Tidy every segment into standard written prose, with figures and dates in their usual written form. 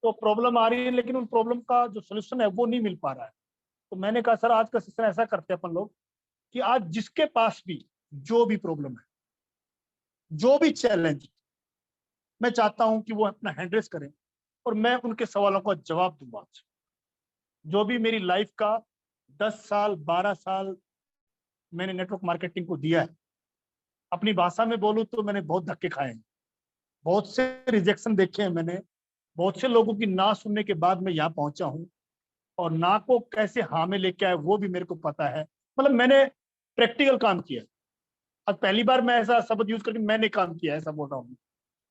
तो प्रॉब्लम आ रही है, लेकिन उन प्रॉब्लम का जो सोल्यूशन है वो नहीं मिल पा रहा है। तो मैंने कहा सर आज का सेशन ऐसा करते हैं अपन लोग कि आज जिसके पास भी जो भी प्रॉब्लम है, जो भी चैलेंज, मैं चाहता हूं कि वो अपना हैंड रेस करें और मैं उनके सवालों का जवाब दूंगा। जो भी मेरी लाइफ का 10 साल 12 साल मैंने नेटवर्क मार्केटिंग को दिया है, अपनी भाषा में बोलूं तो मैंने बहुत धक्के खाए हैं, बहुत से रिजेक्शन देखे हैं मैंने, बहुत से लोगों की ना सुनने के बाद मैं यहाँ पहुंचा हूँ, और ना को कैसे हाँ में लेके आए वो भी मेरे को पता है। मतलब मैंने प्रैक्टिकल काम किया। आज पहली बार मैं ऐसा शब्द यूज करके मैंने काम किया है, ऐसा बोल रहा हूँ।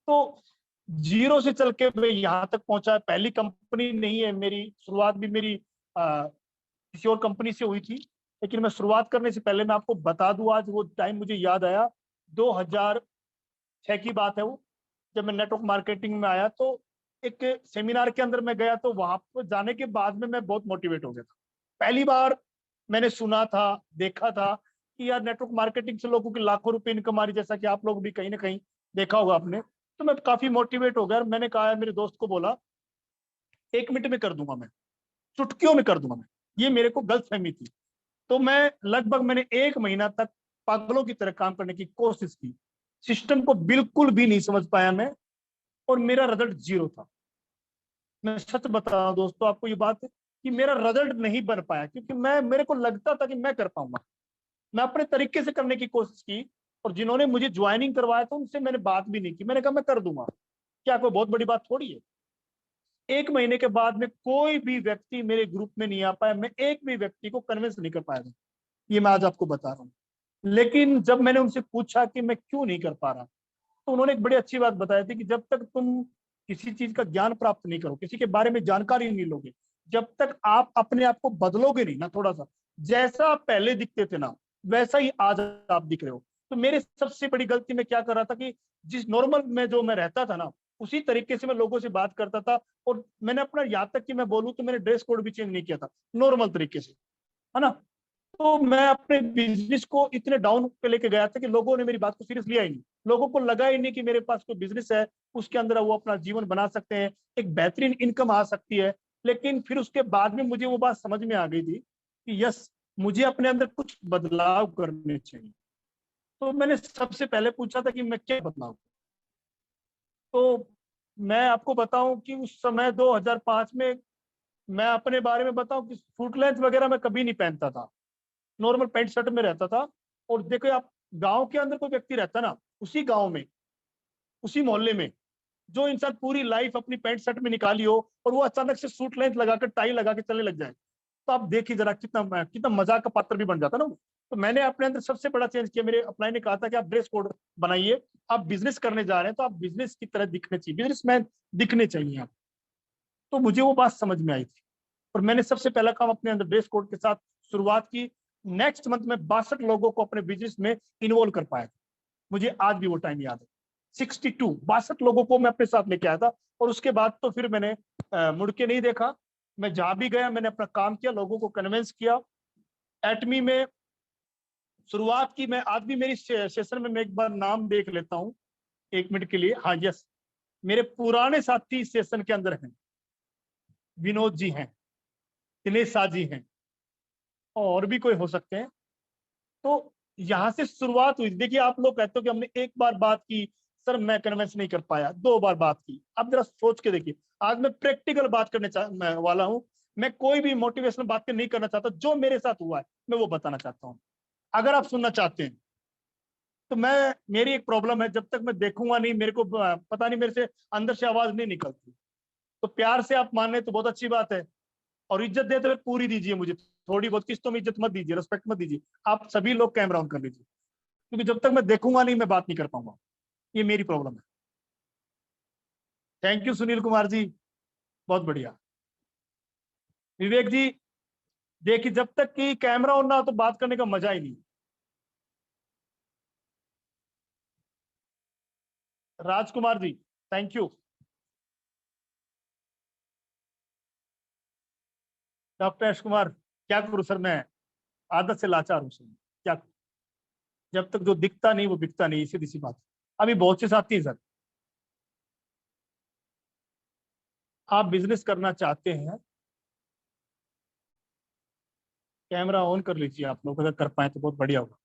तो जीरो से चल के मैं यहाँ तक पहुंचा। पहली कंपनी नहीं है मेरी, शुरुआत भी मेरी किसी और कंपनी से हुई थी, लेकिन मैं शुरुआत करने से पहले मैं आपको बता दूं, आज वो टाइम मुझे याद आया, 2006 की बात है वो, जब मैं नेटवर्क मार्केटिंग में आया। तो एक सेमिनार के अंदर मैं गया, तो वहां पर जाने के बाद में मैं बहुत मोटिवेट हो गया था। पहली बार मैंने सुना था, देखा था कि यार नेटवर्क मार्केटिंग से लोगों की लाखों रुपए इनकम आ रही, जैसा कि आप लोग भी कहीं ना कहीं देखा होगा आपने। तो मैं काफी मोटिवेट हो गया और मैंने कहा, मेरे दोस्त को बोला 1 मिनट में कर दूंगा, मैं चुटकियों में कर दूंगा मैं। ये मेरे को गलतफहमी थी। तो मैं लगभग मैंने 1 महीना तक पागलों की तरह काम करने की कोशिश की। सिस्टम को बिल्कुल भी नहीं समझ पाया मैं, और मेरा रिजल्ट जीरो था। मैं सच बता रहा हूं दोस्तों आपको ये बात, कि मेरा रिजल्ट नहीं बन पाया, क्योंकि मेरे को लगता था कि मैं कर पाऊंगा। मैं अपने तरीके से करने की कोशिश की, और जिन्होंने मुझे ज्वाइनिंग करवाया था उनसे मैंने बात भी नहीं की। मैंने कहा मैं कर दूंगा, क्या कोई बहुत बड़ी बात थोड़ी है। 1 महीने के बाद में कोई भी व्यक्ति मेरे ग्रुप में नहीं आ पाया, मैं एक भी व्यक्ति को कन्विंस नहीं कर पाया था। ये मैं आज आपको बता रहा हूँ। लेकिन जब मैंने उनसे पूछा कि मैं क्यों नहीं कर पा रहा, तो उन्होंने एक बड़ी अच्छी बात बताई थी कि जब तक तुम किसी चीज का ज्ञान प्राप्त नहीं करो, किसी के बारे में जानकारी नहीं लोगे, जब तक आप अपने आप को बदलोगे नहीं ना, थोड़ा सा जैसा आप पहले दिखते थे ना, वैसा ही आज आप दिख रहे हो। तो मेरे सबसे बड़ी गलती में क्या कर रहा था कि जिस नॉर्मल में जो मैं रहता था ना, उसी तरीके से मैं लोगों से बात करता था। और मैंने अपना, यहाँ तक कि मैं बोलूँ तो मैंने ड्रेस कोड भी चेंज नहीं किया था, नॉर्मल तरीके से, है ना। तो मैं अपने बिजनेस को इतने डाउन पे लेके गया था कि लोगों ने मेरी बात को सीरियस लिया ही नहीं। लोगों को लगा ही नहीं कि मेरे पास कोई बिजनेस है, उसके अंदर वो अपना जीवन बना सकते हैं, एक बेहतरीन इनकम आ सकती है। लेकिन फिर उसके बाद में मुझे वो बात समझ में आ गई थी कि यस, मुझे अपने अंदर कुछ बदलाव करने चाहिए। तो मैंने सबसे पहले पूछा था कि मैं क्या बदलाव। तो मैं आपको बताऊं कि उस समय 2005 में, मैं अपने बारे में बताऊं कि फुट लेंथ वगैरह मैं कभी नहीं पहनता था, नॉर्मल पैंट शर्ट में रहता था। और देखो आप, गांव के अंदर कोई व्यक्ति रहता ना, उसी गांव में, उसी मोहल्ले में, जो इंसान पूरी लाइफ अपनी पैंट शर्ट में निकाली हो और वो अचानक से सूट लेंथ लगाकर टाई लगा के चलने लग जाए, तो आप देखिए जरा कितना कितना मजाक का पात्र भी बन जाता ना वो। तो मैंने अपने अंदर सबसे बड़ा चेंज किया। मेरे अपलाइन ने कहा था कि आप ड्रेस कोड बनाइए, आप बिजनेस करने जा रहे हैं तो आप बिजनेस की तरह दिखने चाहिए, बिजनेसमैन दिखने चाहिए आप। तो मुझे वो बात समझ में आई थी, और मैंने सबसे पहला काम अपने अंदर ड्रेस कोड के साथ शुरुआत की। नेक्स्ट मंथ में 62 लोगों को अपने बिजनेस में इन्वॉल्व कर पाया था। मुझे आज भी वो टाइम याद है। 62 लोगों को मैं अपने साथ लेके आया था, और उसके बाद तो फिर मैंने मुड़ के नहीं देखा। मैं जहां भी गया मैंने अपना काम किया, लोगों को कन्विंस किया। एटमी में शुरुआत की। मैं आज भी मेरी सेशन में मैं एक बार नाम देख लेता हूँ 1 मिनट के लिए। हाँ यस, मेरे पुराने साथी इस सेशन के अंदर हैं। विनोद जी हैं, दिनेश शाह जी हैं, और भी कोई हो सकते हैं। तो यहाँ से शुरुआत हुई। देखिए आप लोग कहते हो कि हमने एक बार बात की, सर मैं कन्विंस नहीं कर पाया, 2 बार बात की। अब जरा सोच के देखिए, आज मैं प्रैक्टिकल बात करने वाला हूँ। मैं कोई भी मोटिवेशनल बात नहीं करना चाहता, जो मेरे साथ हुआ है मैं वो बताना चाहता हूँ। अगर आप सुनना चाहते हैं तो मेरी एक प्रॉब्लम है, जब तक मैं देखूंगा नहीं, मेरे को पता नहीं, मेरे से अंदर से आवाज नहीं निकलती। तो प्यार से आप मान लें तो बहुत अच्छी बात है, और इज्जत देते हुए पूरी दीजिए मुझे। थोड़ी बहुत किस्तों में इज्जत मत दीजिए, रिस्पेक्ट मत दीजिए। आप सभी लोग कैमरा ऑन कर लीजिए, क्योंकि जब तक मैं देखूंगा नहीं मैं बात नहीं कर पाऊंगा। ये मेरी प्रॉब्लम है। थैंक यू सुनील कुमार जी, बहुत बढ़िया। विवेक जी, देखिए जब तक कि कैमरा ऑन ना हो तो बात करने का मजा ही नहीं। Rajkumar ji, thank you. Doctor अश कुमार, क्या करूं सर, मैं आदत से लाचार हूं सर, क्या करूं? जब तक जो दिखता नहीं वो बिकता नहीं, सीधी सी बात। अभी बहुत से साथी हैं सर। आप बिजनेस करना चाहते हैं, कैमरा ऑन कर लीजिए आप लोग, अगर कर पाए तो बहुत बढ़िया होगा,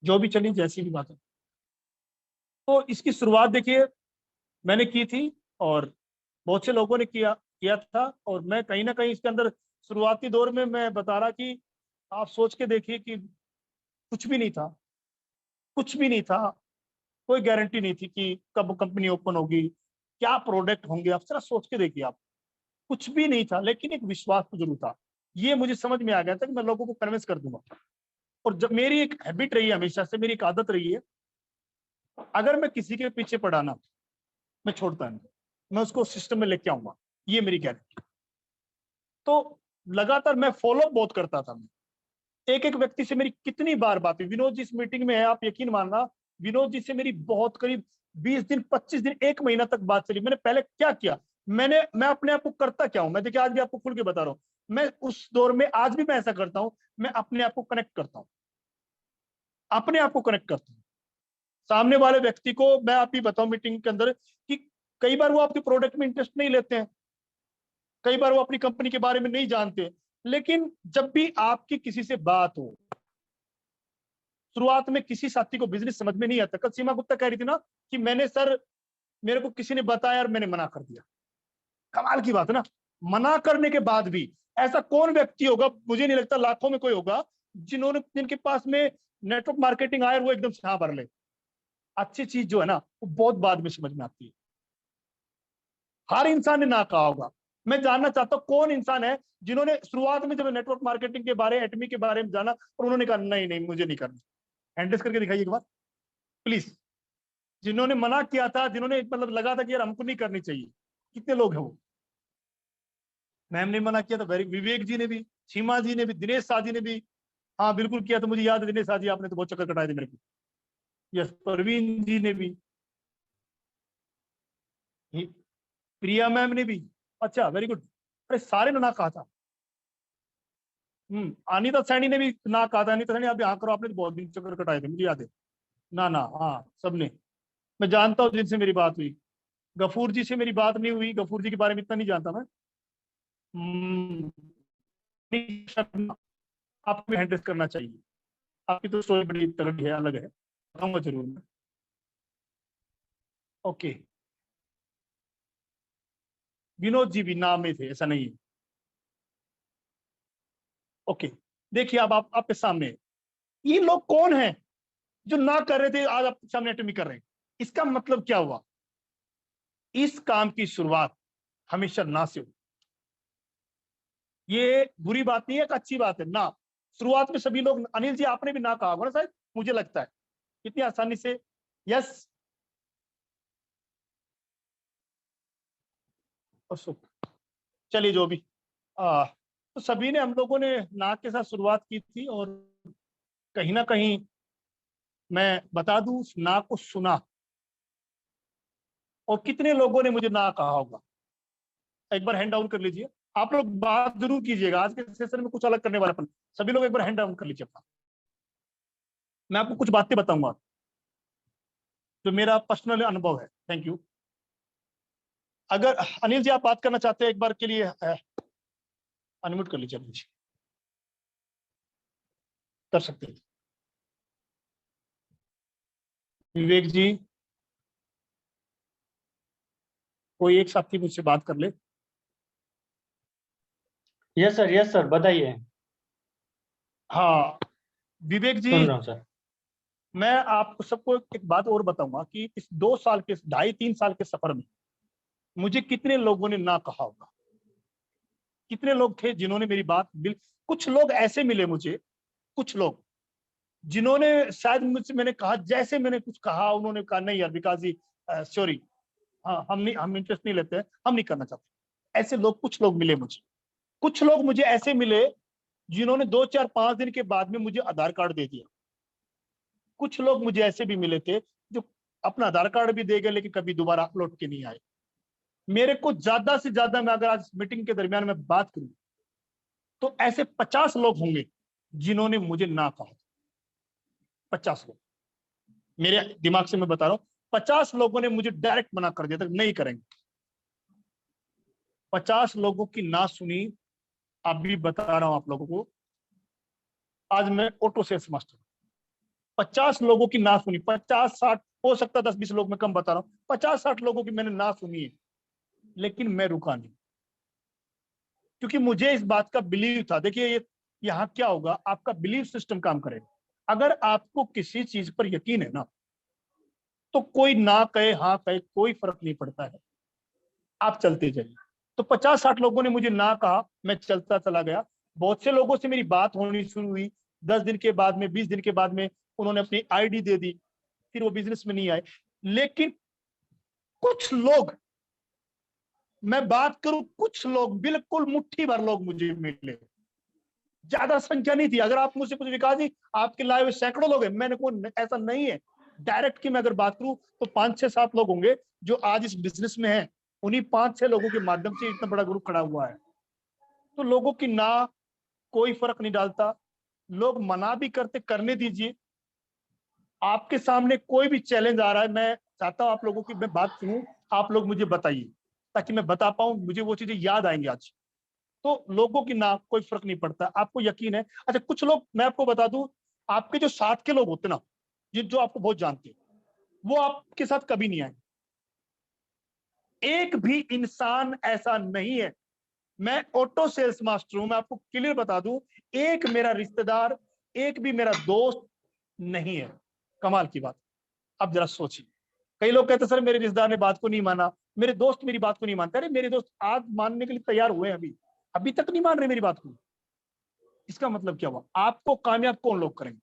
जो भी चलिए जैसी भी बात है। तो इसकी शुरुआत देखिए मैंने की थी, और बहुत से लोगों ने किया किया था, और मैं कहीं ना कहीं इसके अंदर शुरुआती दौर में मैं बता रहा कि आप सोच के देखिए कि कुछ भी नहीं था, कुछ भी नहीं था, कोई गारंटी नहीं थी कि कब कंपनी ओपन होगी, क्या प्रोडक्ट होंगे, आप जरा सोच के देखिए आप, कुछ भी नहीं था, लेकिन एक विश्वास तो जरूर था। ये मुझे समझ में आ गया था कि मैं लोगों को कन्विंस कर दूंगा। और जब मेरी एक हैबिट रही है, हमेशा से मेरी एक आदत रही है, अगर मैं किसी के पीछे पड़ा ना, मैं छोड़ता नहीं, मैं उसको सिस्टम में लेके आऊंगा, ये मेरी गारंटी। तो लगातार मैं फॉलो बहुत करता था। एक एक व्यक्ति से मेरी कितनी बार बात हुई, विनोद जी इस मीटिंग में है, आप यकीन मानना, विनोद जी से मेरी बहुत करीब 20 दिन, 25 दिन, 1 महीना तक बात चली। मैंने पहले क्या किया, मैं अपने आप को करता क्या हूं, मैं देखिए आज भी आपको खुल के बता रहा हूं, मैं उस दौर में आज भी मैं ऐसा करता हूं, मैं अपने आप को कनेक्ट करता हूं, अपने आप को कनेक्ट करता हूं सामने वाले व्यक्ति को। मैं आप ही बताऊं मीटिंग के अंदर कि कई बार वो आपके प्रोडक्ट में इंटरेस्ट नहीं लेते हैं, कई बार वो अपनी कंपनी के बारे में नहीं जानते, लेकिन जब भी आपकी किसी से बात हो, शुरुआत में किसी साथी को बिजनेस समझ में नहीं आता, कल सीमा गुप्ता कह रही थी ना कि मैंने सर, मेरे को किसी ने बताया और मैंने मना कर दिया। कमाल की बात है ना, मना करने के बाद भी ऐसा कौन व्यक्ति होगा, मुझे नहीं लगता लाखों में कोई होगा, जिनके पास में नेटवर्क मार्केटिंग आए और वो एकदम से हाँ भर ले। अच्छी चीज जो है ना वो बहुत बाद में समझ में आती है। हर इंसान ने ना कहा होगा। मैं जानना चाहता हूं कौन इंसान है जिन्होंने शुरुआत में जब नेटवर्क मार्केटिंग के बारे, एटमी के बारे में जाना और उन्होंने कहा नहीं नहीं मुझे नहीं करना। हैंड रेस करके दिखाइए एक बार प्लीज, जिन्होंने मना किया था, जिन्होंने मतलब लगा था कि यार हमको नहीं करनी चाहिए, कितने लोग हैं वो। मैम ने मना किया था, वेरी विवेक जी ने भी, सीमा जी ने भी, दिनेश शाह जी ने भी, हाँ बिल्कुल किया। तो मुझे याद है दिनेश शाह जी, आपने तो बहुत चक्कर कटाए थे मेरे को। यस, परवीन जी ने भी, प्रिया मैम ने भी, अच्छा वेरी गुड। अरे सारे ने ना कहा था। अनिता सैनी ने भी ना कहा था। अनिता सैनी आप यहाँ करो, आपने तो बहुत दिन चक्कर कटाए थे, मुझे याद है। ना ना, हाँ सबने। मैं जानता हूँ जिनसे मेरी बात हुई। गफूर जी से मेरी बात नहीं हुई, गफूर जी के बारे में इतना नहीं जानता मैं। हम्म, नहीं, शर्मा, आपको भी हैंडल करना चाहिए। आपकी तो स्टोरी बड़ी तगड़ी है, अलग है, बताऊंगा जरूर मैं। ओके, विनोद जी भी नाम में थे, ऐसा नहीं है। ओके, देखिए अब आप आपके सामने है। ये लोग कौन हैं जो ना कर रहे थे, आज आपके सामने अटेम्प्ट कर रहे हैं। इसका मतलब क्या हुआ, इस काम की शुरुआत हमेशा ना से हो। ये बुरी बात नहीं है, एक अच्छी बात है ना। शुरुआत में सभी लोग, अनिल जी आपने भी ना कहा होगा ना शायद, मुझे लगता है इतनी आसानी से। यस, और चलिए जो भी, तो सभी ने, हम लोगों ने ना के साथ शुरुआत की थी, और कहीं ना कहीं मैं बता दूं उस ना को सुना, और कितने लोगों ने मुझे ना कहा होगा। एक बार हैंड डाउन कर लीजिए, आप लोग बात जरूर कीजिएगा, आज के सेशन में कुछ अलग करने वाला अपन। सभी लोग एक बार हैंड डाउन कर लीजिए अपना। मैं आपको कुछ बातें बताऊंगा जो मेरा पर्सनल अनुभव है। Thank you. अगर अनिल जी आप बात करना चाहते हैं एक बार के लिए, अनम्यूट कर लीजिए मुझे, कर सकते हैं। विवेक जी, कोई एक साथी मुझसे बात कर ले। यस सर बताइए। हाँ विवेक जी, सुन रहा हूँ सर। मैं आपको सबको एक बात और बताऊंगा कि इस 2 साल के, 2.5-3 साल के सफर में मुझे कितने लोगों ने ना कहा होगा। कितने लोग थे जिन्होंने मेरी बात बिल, कुछ लोग ऐसे मिले मुझे, कुछ लोग जिन्होंने शायद मुझसे, मैंने कहा जैसे मैंने कुछ कहा, उन्होंने कहा नहीं यार विकास जी, सॉरी, हाँ हम नहीं, हम इंटरेस्ट नहीं लेते हैं, हम नहीं करना चाहते। ऐसे लोग, कुछ लोग मिले मुझे। कुछ लोग मुझे ऐसे मिले जिन्होंने 2, 4, 5 दिन के बाद में मुझे आधार कार्ड दे दिया। कुछ लोग मुझे ऐसे भी मिले थे जो अपना आधार कार्ड भी दे गए, लेकिन कभी दोबारा लौट के नहीं आए। मेरे को ज्यादा से ज्यादा, मैं अगर आज मीटिंग के दरमियान में बात करूं तो ऐसे 50 लोग होंगे जिन्होंने मुझे ना कहा। 50 लोग, मेरे दिमाग से मैं बता रहा हूं, 50 लोगों ने मुझे डायरेक्ट मना कर दिया था, नहीं करेंगे। 50 लोगों की ना सुनी, अभी बता रहा हूं आप लोगों को। आज मैं ऑटो सेल्स मास्टर, 50 लोगों की ना सुनी, 50-60 हो सकता 10-20 लोग, मैं कम बता रहा हूँ, 50-60 लोगों की मैंने ना सुनी है, लेकिन मैं रुका नहीं, क्योंकि मुझे इस बात का बिलीव था। देखिए ये यहाँ क्या होगा, आपका बिलीव सिस्टम काम करेगा। अगर आपको किसी चीज पर यकीन है ना, तो कोई ना कहे हाँ कहे कोई फर्क नहीं पड़ता है, आप चलते जाइए। तो 50-60 लोगों ने मुझे ना कहा, मैं चलता चला गया। बहुत से लोगों से मेरी बात होनी शुरू हुई, 10 दिन के बाद में, 20 दिन के बाद में उन्होंने अपनी आईडी दे दी, फिर वो बिजनेस में नहीं आए। लेकिन कुछ लोग, मैं बात करूं, कुछ लोग, बिल्कुल मुट्ठी भर लोग मुझे मिले, ज्यादा संख्या नहीं थी। अगर आप मुझसे कुछ विकास जी आपके लाइव सैकड़ों लोग हैं, मैंने को ऐसा नहीं है। डायरेक्ट की मैं अगर बात करूं तो 5-6-7 लोग होंगे जो आज इस बिजनेस में हैं। उन्हीं 5-6 लोगों के माध्यम से इतना बड़ा ग्रुप खड़ा हुआ है। तो लोगों की ना कोई फर्क नहीं डालता, लोग मना भी करते, करने दीजिए। आपके सामने कोई भी चैलेंज आ रहा है, मैं चाहता हूं आप लोगों की मैं बात सुनूं, आप लोग मुझे बताइए, ताकि मैं बता पाऊं, मुझे वो चीजें याद आएंगी आज। तो लोगों की ना कोई फर्क नहीं पड़ता, आपको यकीन है। अच्छा, कुछ लोग, मैं आपको बता दूं, आपके जो साथ के लोग होते ना, जो आपको बहुत जानते हैं, वो आपके साथ कभी नहीं आए। एक भी इंसान ऐसा नहीं है, मैं ऑटो सेल्स मास्टर हूं, मैं आपको क्लियर बता दूं, एक मेरा रिश्तेदार, एक भी मेरा दोस्त नहीं है। कमाल की बात। अब जरा सोचिए, कई लोग कहते सर मेरे रिश्तेदार ने बात को नहीं माना, मेरे दोस्त मेरी बात को नहीं मानते। अरे मेरे दोस्त आज मानने के लिए तैयार हुए हैं, अभी अभी तक नहीं मान रहे मेरी बात को। इसका मतलब क्या हुआ, आपको कामयाब कौन लोग करेंगे?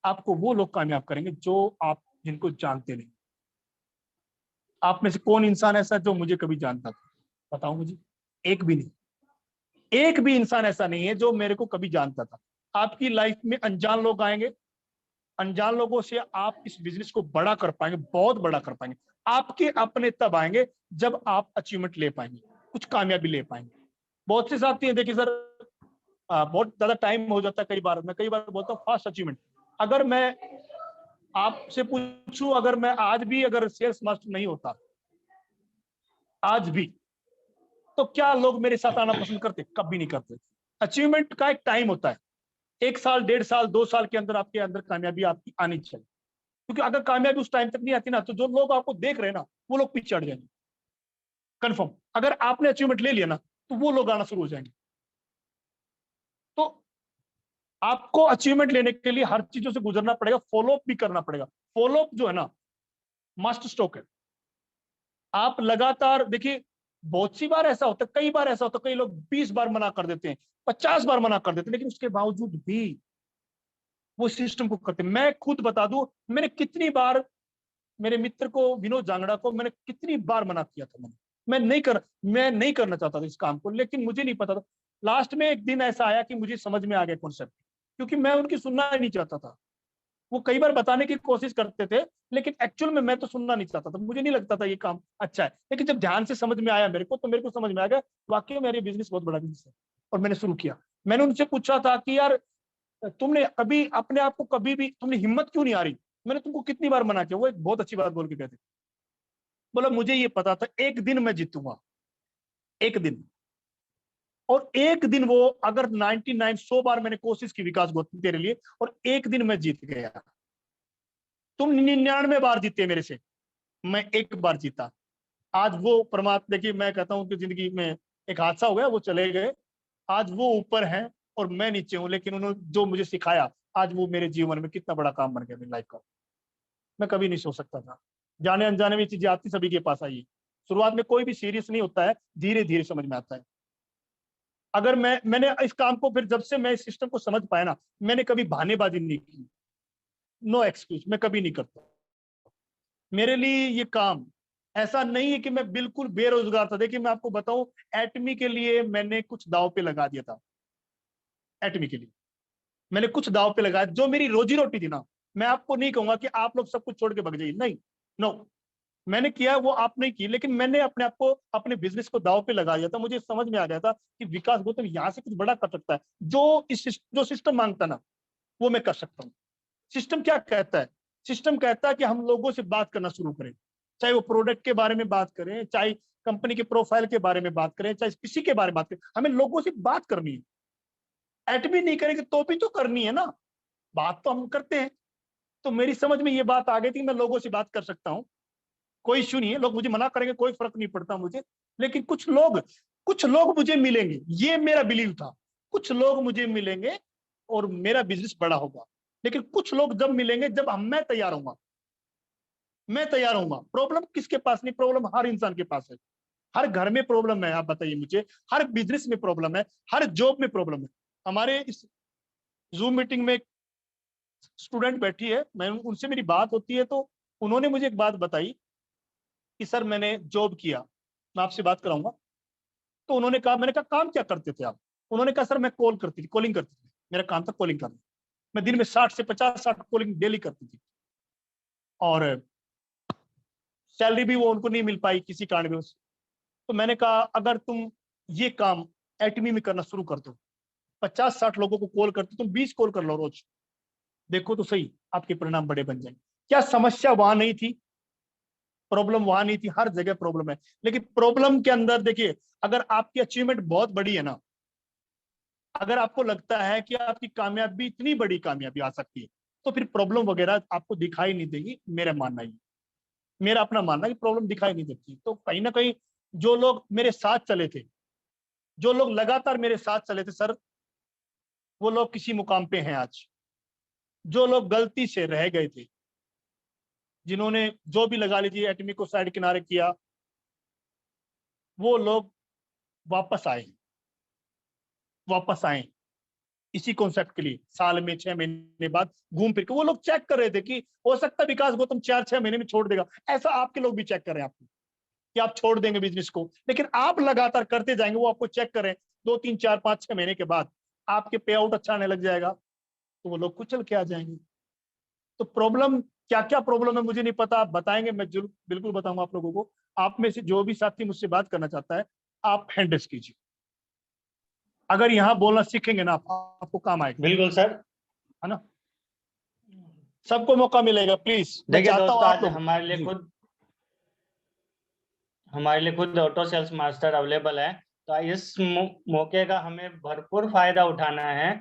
आपको वो लोग कामयाब करेंगे जो आप जिनको जानते नहीं। आप में से कौन इंसान ऐसा जो मुझे कभी जानता था? बताओ मुझे। एक भी नहीं। एक भी इंसान ऐसा नहीं है जो मेरे को कभी जानता था। आपकी लाइफ में अनजान लोग आएंगे, अनजान लोगों से आप इस बिजनेस को बड़ा कर पाएंगे, बहुत बड़ा कर पाएंगे। आपके अपने तब आएंगे जब आप अचीवमेंट ले पाएंगे, कुछ कामयाबी ले पाएंगे। बहुत से साथी हैं, देखिए सर, बहुत ज्यादा टाइम हो जाता है, कई बार मैं बोलता हूँ फास्ट अचीवमेंट। अगर मैं आपसे पूछूं, अगर मैं आज भी अगर सेल्स मास्टर नहीं होता, आज भी, तो क्या लोग मेरे साथ आना पसंद करते? कभी नहीं करते। अचीवमेंट का एक टाइम होता है, 1 साल, 1.5 साल, 2 साल के अंदर आपके अंदर कामयाबी आपकी आनी चाहिए। क्योंकि अगर कामयाबी उस टाइम तक नहीं आती ना, तो जो लोग आपको देख रहे हैं ना, वो लोग पीछे चढ़ जाएंगे, कंफर्म। अगर आपने अचीवमेंट ले लिया ना, तो वो लोग आना शुरू हो जाएंगे। तो आपको अचीवमेंट लेने के लिए हर चीजों से गुजरना पड़ेगा, फॉलोअप भी करना पड़ेगा। फॉलोअप जो है ना, मस्ट स्टॉक है। आप लगातार देखिए, बहुत सी बार ऐसा होता है, कई बार ऐसा होता है, कई लोग 20 बार मना कर देते हैं, 50 बार मना कर देते हैं, लेकिन उसके बावजूद भी वो सिस्टम को करते हैं। मैं खुद बता दूं, मैंने कितनी बार मेरे मित्र को, विनोद जांगड़ा को, मैंने कितनी बार मना किया था। मैं नहीं करना चाहता था इस काम को, लेकिन मुझे नहीं पता था। लास्ट में एक दिन ऐसा आया कि मुझे समझ में आ गया कॉन्सेप्ट, क्योंकि मैं उनकी सुनना ही नहीं चाहता था। वो कई बार बताने की कोशिश करते थे, लेकिन एक्चुअल में मैं तो सुनना नहीं चाहता था, मुझे नहीं लगता था ये काम अच्छा है। लेकिन जब ध्यान से समझ में आया मेरे को, तो मेरे को समझ में आ गया वाकई मेरी बिजनेस बहुत बड़ा बिजनेस है। और मैंने शुरू किया। मैंने उनसे पूछा था कि यार, तुमने कभी अपने आप को, कभी भी तुमने हिम्मत क्यों नहीं आ रही? मैंने तुमको कितनी बार मना किया। वो एक बहुत अच्छी बात बोल के कहते, बोला मुझे ये पता था एक दिन मैं जीतूंगा, एक दिन। और एक दिन वो, अगर 99 100 बार मैंने कोशिश की विकास गौतम तेरे लिए, और एक दिन मैं जीत गया। तुम 99 बार जीते मेरे से, मैं एक बार जीता। आज वो परमात्मा, देखिए मैं कहता हूँ कि जिंदगी में एक हादसा हो गया, वो चले गए। आज वो ऊपर हैं और मैं नीचे हूं, लेकिन उन्होंने जो मुझे सिखाया, आज वो मेरे जीवन में कितना बड़ा काम बन गया मेरी लाइफ का। मैं कभी नहीं सोच सकता था। जाने अनजाने में चीजें आती, सभी के पास आई। शुरुआत में कोई भी सीरियस नहीं होता है, धीरे धीरे समझ में आता है। अगर मैंने इस काम को, फिर जब से मैं इस सिस्टम को समझ पाया ना, मैंने कभी बहानेबाजी नहीं की। नो एक्सक्यूज, मैं कभी नहीं करता। मेरे लिए ये काम ऐसा नहीं है कि मैं बिल्कुल बेरोजगार था। देखिए मैं आपको बताऊं, एटमी के लिए मैंने कुछ दाव पे लगा दिया था। एटमी के लिए मैंने कुछ दाव पे लगाया, जो मेरी रोजी रोटी थी ना। मैं आपको नहीं कहूंगा कि आप लोग सब कुछ छोड़ के भाग जाइए, नहीं, नो। मैंने किया वो आपने की, लेकिन मैंने अपने आप को, अपने बिजनेस को दाव पे लगा दिया था। मुझे समझ में आ गया था कि विकास गौतम यहाँ से कुछ बड़ा कर सकता है। जो सिस्टम मांगता ना, वो मैं कर सकता हूँ। सिस्टम क्या कहता है? सिस्टम कहता है कि हम लोगों से बात करना शुरू करें, चाहे वो प्रोडक्ट के बारे में बात करें, चाहे कंपनी के प्रोफाइल के बारे में बात करें, चाहे किसी के बारे में बात करें, हमें लोगों से बात करनी है। एडमिन नहीं करेंगे तो भी तो करनी है ना, बात तो हम करते हैं। तो मेरी समझ में ये बात आ गई थी, मैं लोगों से बात कर सकता हूँ, कोई इश्यू नहीं है, लोग मुझे मना करेंगे कोई फर्क नहीं पड़ता मुझे। लेकिन कुछ लोग मुझे मिलेंगे, ये मेरा बिलीव था, कुछ लोग मुझे मिलेंगे और मेरा बिजनेस बड़ा होगा। लेकिन कुछ लोग जब मिलेंगे जब मैं तैयार होऊंगा, मैं तैयार होऊंगा। प्रॉब्लम किसके पास नहीं, प्रॉब्लम हर इंसान के पास है, हर घर में प्रॉब्लम है, आप बताइए मुझे, हर बिजनेस में प्रॉब्लम है, हर जॉब में प्रॉब्लम है। हमारे इस जूम मीटिंग में स्टूडेंट बैठी है, मैं उनसे मेरी बात होती है तो उन्होंने मुझे एक बात बताई कि सर मैंने जॉब किया, मैं आपसे बात कराऊंगा। तो उन्होंने कहा, मैंने कहा काम क्या करते थे आप? उन्होंने कहा सर मैं कॉलिंग करती थी, मेरा काम था कॉलिंग करना, मैं दिन में 60 से 50 कॉलिंग डेली करती थी, और सैलरी भी वो उनको नहीं मिल पाई किसी कारणवश। तो मैंने कहा अगर तुम ये काम एटमी में करना शुरू कर दो, 50-60 लोगों को कॉल करते, तुम 20 कॉल कर लो रोज, देखो तो सही आपके परिणाम बड़े बन जाएंगे। क्या समस्या वहां नहीं थी? प्रॉब्लम वहां नहीं थी, हर जगह प्रॉब्लम है। लेकिन प्रॉब्लम के अंदर देखिए, अगर आपकी अचीवमेंट बहुत बड़ी है ना, अगर आपको लगता है कि आपकी कामयाबी इतनी बड़ी कामयाबी आ सकती है, तो फिर प्रॉब्लम वगैरह आपको दिखाई नहीं देगी। मेरा मानना ही, मेरा अपना मानना है कि प्रॉब्लम दिखाई नहीं देती। तो कहीं ना कहीं जो लोग मेरे साथ चले थे, जो लोग लगातार मेरे साथ चले थे सर, वो लोग किसी मुकाम पे हैं आज। जो लोग गलती से रह गए थे, जिन्होंने जो भी लगा लीजिए एटमी को साइड किनारे किया, वो लोग वापस आए, वापस आए इसी कॉन्सेप्ट के लिए। साल में 6 महीने बाद घूम फिर के वो लोग चेक कर रहे थे कि हो सकता है विकास गौतम 4-6 महीने में छोड़ देगा। ऐसा आपके लोग भी चेक कर रहे हैं आपको कि आप छोड़ देंगे बिजनेस को, लेकिन आप लगातार करते जाएंगे, वो आपको चेक करें 2-3-4-5-6 महीने के बाद आपके पे आउट अच्छा आने लग जाएगा, तो वो लोग कुचल के आ जाएंगे। तो प्रॉब्लम क्या क्या प्रॉब्लम है मुझे नहीं पता, आप बताएंगे, मैं जरूर बिल्कुल बताऊंगा आप लोगों को। आप में से जो भी साथी मुझसे बात करना चाहता है, आप हैंड रेस कीजिए। अगर यहाँ बोलना सीखेंगे ना आपको काम आएगा, बिल्कुल सर। है ना? सबको मौका मिलेगा, प्लीज मैं देखिए चाहता हूँ दोस्तों, आप आज लोग। हमारे लिए खुद ऑटो सेल्स मास्टर अवेलेबल है, तो इस मौके का हमें भरपूर फायदा उठाना है।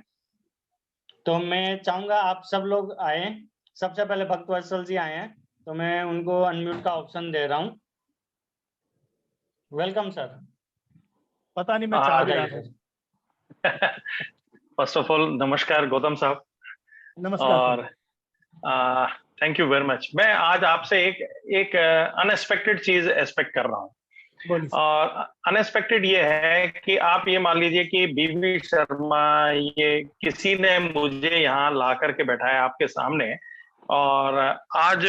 तो मैं चाहूंगा आप सब लोग आए। सबसे पहले भक्तवत्सल जी आए हैं, तो मैं उनको अनम्यूट का ऑप्शन दे रहा हूँ। Welcome sir. पता नहीं मैं आ चाह भी रहा जाइए था। सर। फर्स्ट ऑफ ऑल नमस्कार गौतम साहब, नमस्कार सर। और थैंक यू वेरी मच। मैं आज आपसे एक अनएक्सपेक्टेड चीज एक्सपेक्ट कर रहा हूँ। बोलिए सर। और अनएक्सपेक्टेड ये है कि आप ये मान लीजिए कि बीवी शर्मा, ये किसी ने मुझे यहाँ ला करके बैठाया आपके सामने, और आज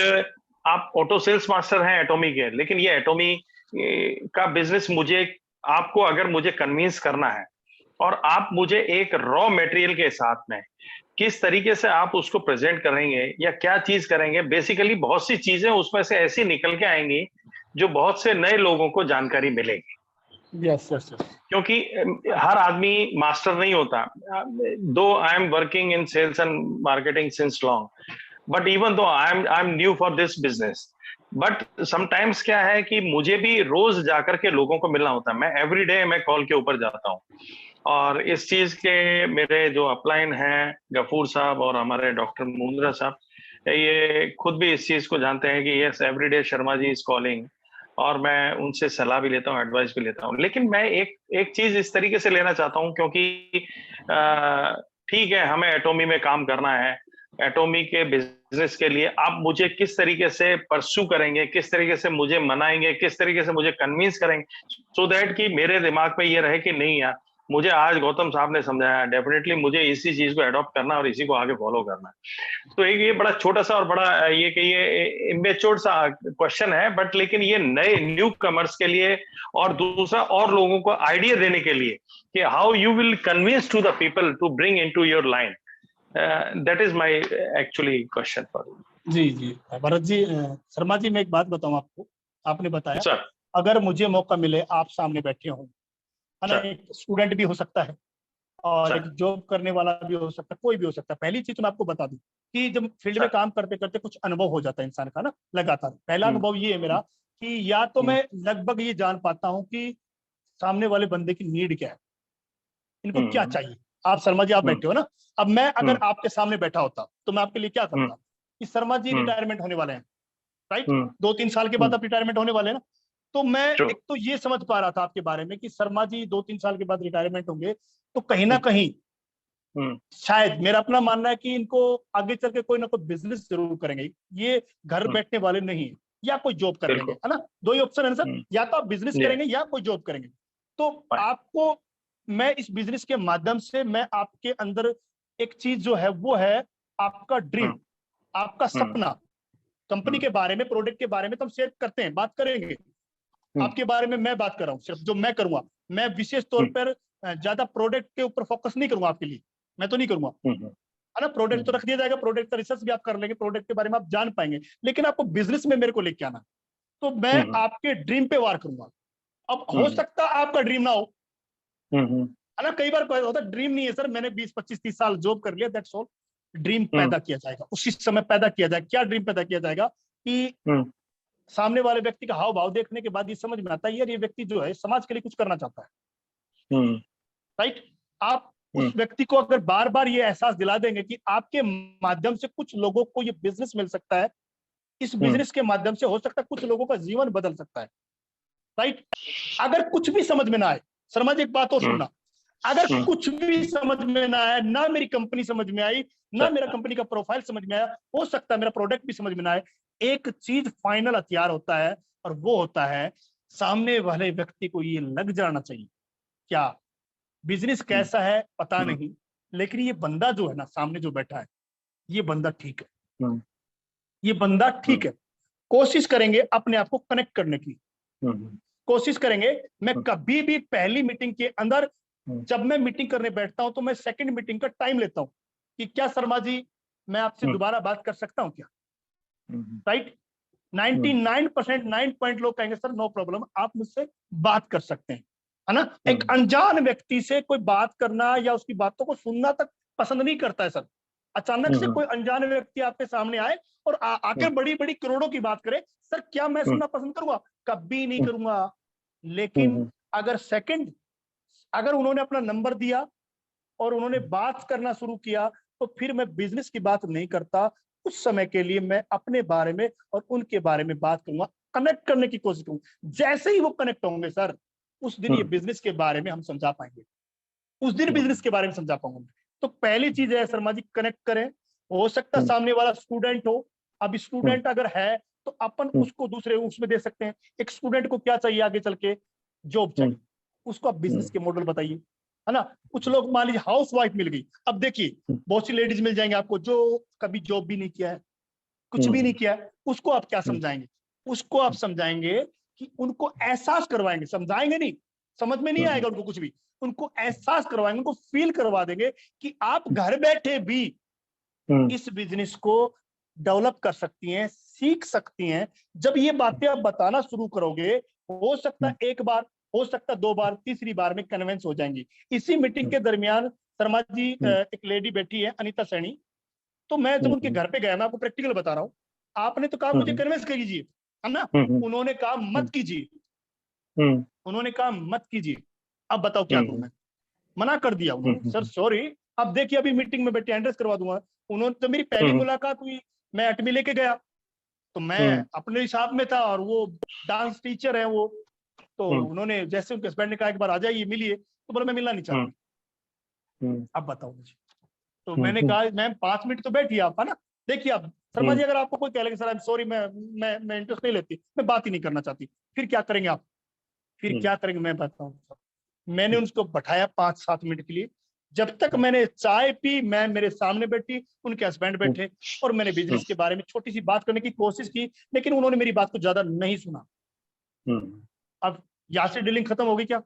आप ऑटो सेल्स मास्टर हैं एटॉमी के, लेकिन ये एटॉमी का बिजनेस आपको अगर मुझे कन्विंस करना है, और आप मुझे एक रॉ मटेरियल के साथ में किस तरीके से आप उसको प्रेजेंट करेंगे या क्या चीज करेंगे, बेसिकली बहुत सी चीजें उसमें से ऐसी निकल के आएंगी जो बहुत से नए लोगों को जानकारी मिलेगी। Yes yes yes. क्योंकि हर आदमी मास्टर नहीं होता। Though I am working in sales and marketing since long, but even though I am new for this business, but sometimes क्या है कि मुझे भी रोज जाकर के लोगों को मिलना होता है। मैं एवरीडे मैं कॉल के ऊपर जाता हूँ, और इस चीज के मेरे जो अपलाइन हैं गफूर साहब और हमारे डॉक्टर मुंद्रा साहब, ये खुद भी इस चीज को जानते हैं कि yes everyday Sharma ji is calling, और मैं उनसे सलाह भी लेता हूँ, एडवाइस भी लेता हूँ। लेकिन मैं एक चीज इस तरीके से लेना चाहता हूँ, क्योंकि ठीक है हमें एटॉमी में काम करना है, एटॉमी के बिजनेस के लिए आप मुझे किस तरीके से परस्यू करेंगे, किस तरीके से मुझे मनाएंगे, किस तरीके से मुझे कन्विंस करेंगे, सो दैट कि मेरे दिमाग में ये रहे कि नहीं यार, मुझे आज गौतम साहब ने समझाया, डेफिनेटली मुझे इसी चीज को अडॉप्ट करना और इसी को आगे फॉलो करना है। तो एक ये बड़ा छोटा सा और बड़ा ये कि ये इमेच्योर सा क्वेश्चन है, बट लेकिन ये नए न्यू कमर्स के लिए, और दूसरा और लोगों को आइडिया देने के लिए कि how you will convince to the people to bring into your line, that is my actually question for you. जी जी भरत जी, शर्मा जी मैं एक बात बताऊं आपको, आपने बताया सर, अगर मुझे मौका मिले, आप सामने बैठे हो, है ना, सर, एक स्टूडेंट भी हो सकता है और एक सर, जॉब करने वाला भी हो सकता है, कोई भी हो सकता है। पहली चीज तो मैं आपको बता दूं कि जब फील्ड में सर, काम करते करते कुछ अनुभव हो जाता है इंसान का ना, लगातार। पहला अनुभव ये है मेरा कि या तो मैं लगभग ये जान पाता हूँ कि सामने वाले बंदे की नीड क्या है, इनको क्या चाहिए। आप शर्मा जी, आप बैठे हो ना, अब मैं अगर आपके सामने बैठा होता तो मैं आपके लिए क्या करता कि शर्मा जी रिटायरमेंट होने वाले हैं, राइट, 2-3 साल के बाद आप रिटायरमेंट होने वाले हैं ना, तो मैं एक तो ये समझ पा रहा था आपके बारे में कि शर्मा जी 2-3 साल के बाद रिटायरमेंट होंगे, तो कहीं ना कहीं शायद मेरा अपना मानना है कि इनको आगे चल के कोई ना कोई बिजनेस जरूर करेंगे, ये घर बैठने वाले नहीं है, या कोई जॉब कर लेंगे, है ना, दो ही ऑप्शन है ना सर, या तो आप बिजनेस करेंगे या कोई जॉब करेंगे। तो आपको मैं इस बिजनेस के माध्यम से मैं आपके अंदर एक चीज जो है वो है आपका ड्रीम, आपका सपना, कंपनी के बारे में, प्रोडक्ट के बारे में तो हम शेयर करते हैं, बात करेंगे, आपके बारे में मैं बात कर रहा हूँ, सिर्फ जो मैं करूंगा, मैं विशेष तौर पर ज्यादा प्रोडक्ट के ऊपर फोकस नहीं करूंगा आपके लिए, मैं तो नहीं करूंगा, है ना, प्रोडक्ट तो रख दिया जाएगा, प्रोडक्ट का रिसर्च भी आप कर लेंगे, प्रोडक्ट के बारे में आप जान पाएंगे, लेकिन आपको बिजनेस में मेरे को लेके आना, तो मैं आपके ड्रीम पे वार करूंगा। अब हो सकता है आपका ड्रीम ना हो, है ना, कई बार होता है ड्रीम नहीं है सर, मैंने 20-25-30 साल जॉब कर लिया, दैट्स ऑल। ड्रीम पैदा किया जाएगा, उसी समय पैदा किया जाएगा। क्या ड्रीम पैदा किया जाएगा कि सामने वाले व्यक्ति का हाव भाव देखने के बाद ये समझ में आता है यार ये व्यक्ति जो है समाज के लिए कुछ करना चाहता है, राइट। आप उस व्यक्ति को अगर बार बार ये एहसास दिला देंगे कि आपके माध्यम से कुछ लोगों को ये बिजनेस मिल सकता है, इस बिजनेस के माध्यम से हो सकता है कुछ लोगों का जीवन बदल सकता है, राइट। अगर कुछ भी समझ में ना आए, शर्मा जी एक बात और सुनना, अगर कुछ भी समझ में ना आया, ना मेरी कंपनी समझ में आई, ना मेरा कंपनी का प्रोफाइल समझ में आया, हो सकता है मेरा प्रोडक्ट भी समझ में ना आए, एक चीज फाइनल हथियार होता है और वो होता है सामने वाले व्यक्ति को ये लग जाना चाहिए, क्या बिजनेस कैसा है पता नहीं, लेकिन ये बंदा जो है ना सामने जो बैठा है ये बंदा ठीक है, ये बंदा ठीक है। कोशिश करेंगे अपने आप को कनेक्ट करने की, कोशिश करेंगे। मैं कभी भी पहली मीटिंग के अंदर जब मैं मीटिंग करने बैठता हूं तो मैं सेकंड मीटिंग का टाइम लेता हूं कि क्या शर्मा जी मैं आपसे दोबारा बात कर सकता हूं क्या, राइट। 99% 9 पॉइंट लोग कहेंगे सर नो प्रॉब्लम, आप मुझसे बात कर सकते हैं, है ना। एक अनजान व्यक्ति से कोई बात करना या उसकी बातों को सुनना तक पसंद नहीं करता है सर। अचानक से कोई अनजान व्यक्ति आपके सामने आए और आकर बड़ी बड़ी करोड़ों की बात करे, सर क्या मैं सुनना पसंद करूंगा? कभी नहीं करूंगा। लेकिन अगर उन्होंने अपना नंबर दिया और उन्होंने बात करना शुरू किया तो फिर मैं बिजनेस की बात नहीं करता, उस समय के लिए मैं अपने बारे में और उनके बारे में बात करूंगा, कनेक्ट करने की कोशिश करूंगा। जैसे ही वो कनेक्ट होंगे सर उस दिन ये बिजनेस के बारे में हम समझा पाएंगे, उस दिन बिजनेस के बारे में समझा पाऊंगा। तो पहली चीज है शर्मा जी, कनेक्ट करें। हो सकता है सामने वाला स्टूडेंट हो, अब स्टूडेंट अगर है तो अपन उसको दूसरे उसमें दे सकते हैं। एक स्टूडेंट को क्या चाहिए आगे चल के? जॉब चाहिए, उसको आप बिजनेस के मॉडल बताइए, है ना। कुछ लोग मान लीजिए हाउस वाइफ मिल गई, अब देखिए बहुत सी लेडीज मिल जाएंगे आपको जो कभी जॉब भी नहीं किया है, कुछ भी नहीं किया है, उसको आप क्या समझाएंगे? उसको आप समझाएंगे कि उनको एहसास करवाएंगे, समझाएंगे नहीं, समझ में नहीं आएगा उनको कुछ भी, उनको एहसास करवाएंगे, उनको फील करवा देंगे कि आप घर बैठे भी इस बिजनेस को डेवलप कर सकती हैं, सीख सकती हैं। जब ये बातें आप बताना शुरू करोगे, हो सकता है एक बार, हो सकता है 2 बार, तीसरी बार में कन्विंस हो जाएंगी। इसी मीटिंग के दरमियान शर्मा जी एक लेडी बैठी है अनीता सैनी, तो मैं जब उनके घर पे गया, मैं आपको प्रैक्टिकल बता रहा हूँ, आपने तो कहा मुझे कन्विंस कीजिए, है ना, उन्होंने कहा मत कीजिए, उन्होंने कहा मत कीजिए। अब बताओ क्या करूं मैं? मना कर दिया उन्होंने, सर सॉरी, अब देखिए अभी मीटिंग में बैठे एड्रेस करवा दूंगा। उन्होंने तो मेरी पहली मुलाकात हुई, मैं अटमी लेके गया, तो मैं अपने हिसाब में था और वो डांस टीचर है वो, तो उन्होंने जैसे उनके हस्बैंड ने कहा एक बार आ जाइए मिलिए, तो बोला मैं मिलना नहीं चाहती। अब बताओ मुझे, तो मैंने कहा मैम 5 मिनट तो बैठिए आप, है ना। देखिए आप शर्मा जी, अगर आपको कोई कह लगे सर आई एम सॉरी, मैं इंटरेस्ट नहीं लेती, मैं बात ही नहीं करना चाहती, फिर क्या करेंगे आप? फिर क्या करेंगे मैं बताऊं। मैंने उनको बैठाया 5-7 मिनट के लिए, जब तक मैंने चाय पी, मैं मेरे सामने बैठी, उनके हस्बैंड बैठे, और मैंने बिजनेस के बारे में छोटी सी बात करने की कोशिश की, लेकिन उन्होंने मेरी बात को ज्यादा नहीं सुना। अब यहाँ से डीलिंग खत्म हो गई क्या?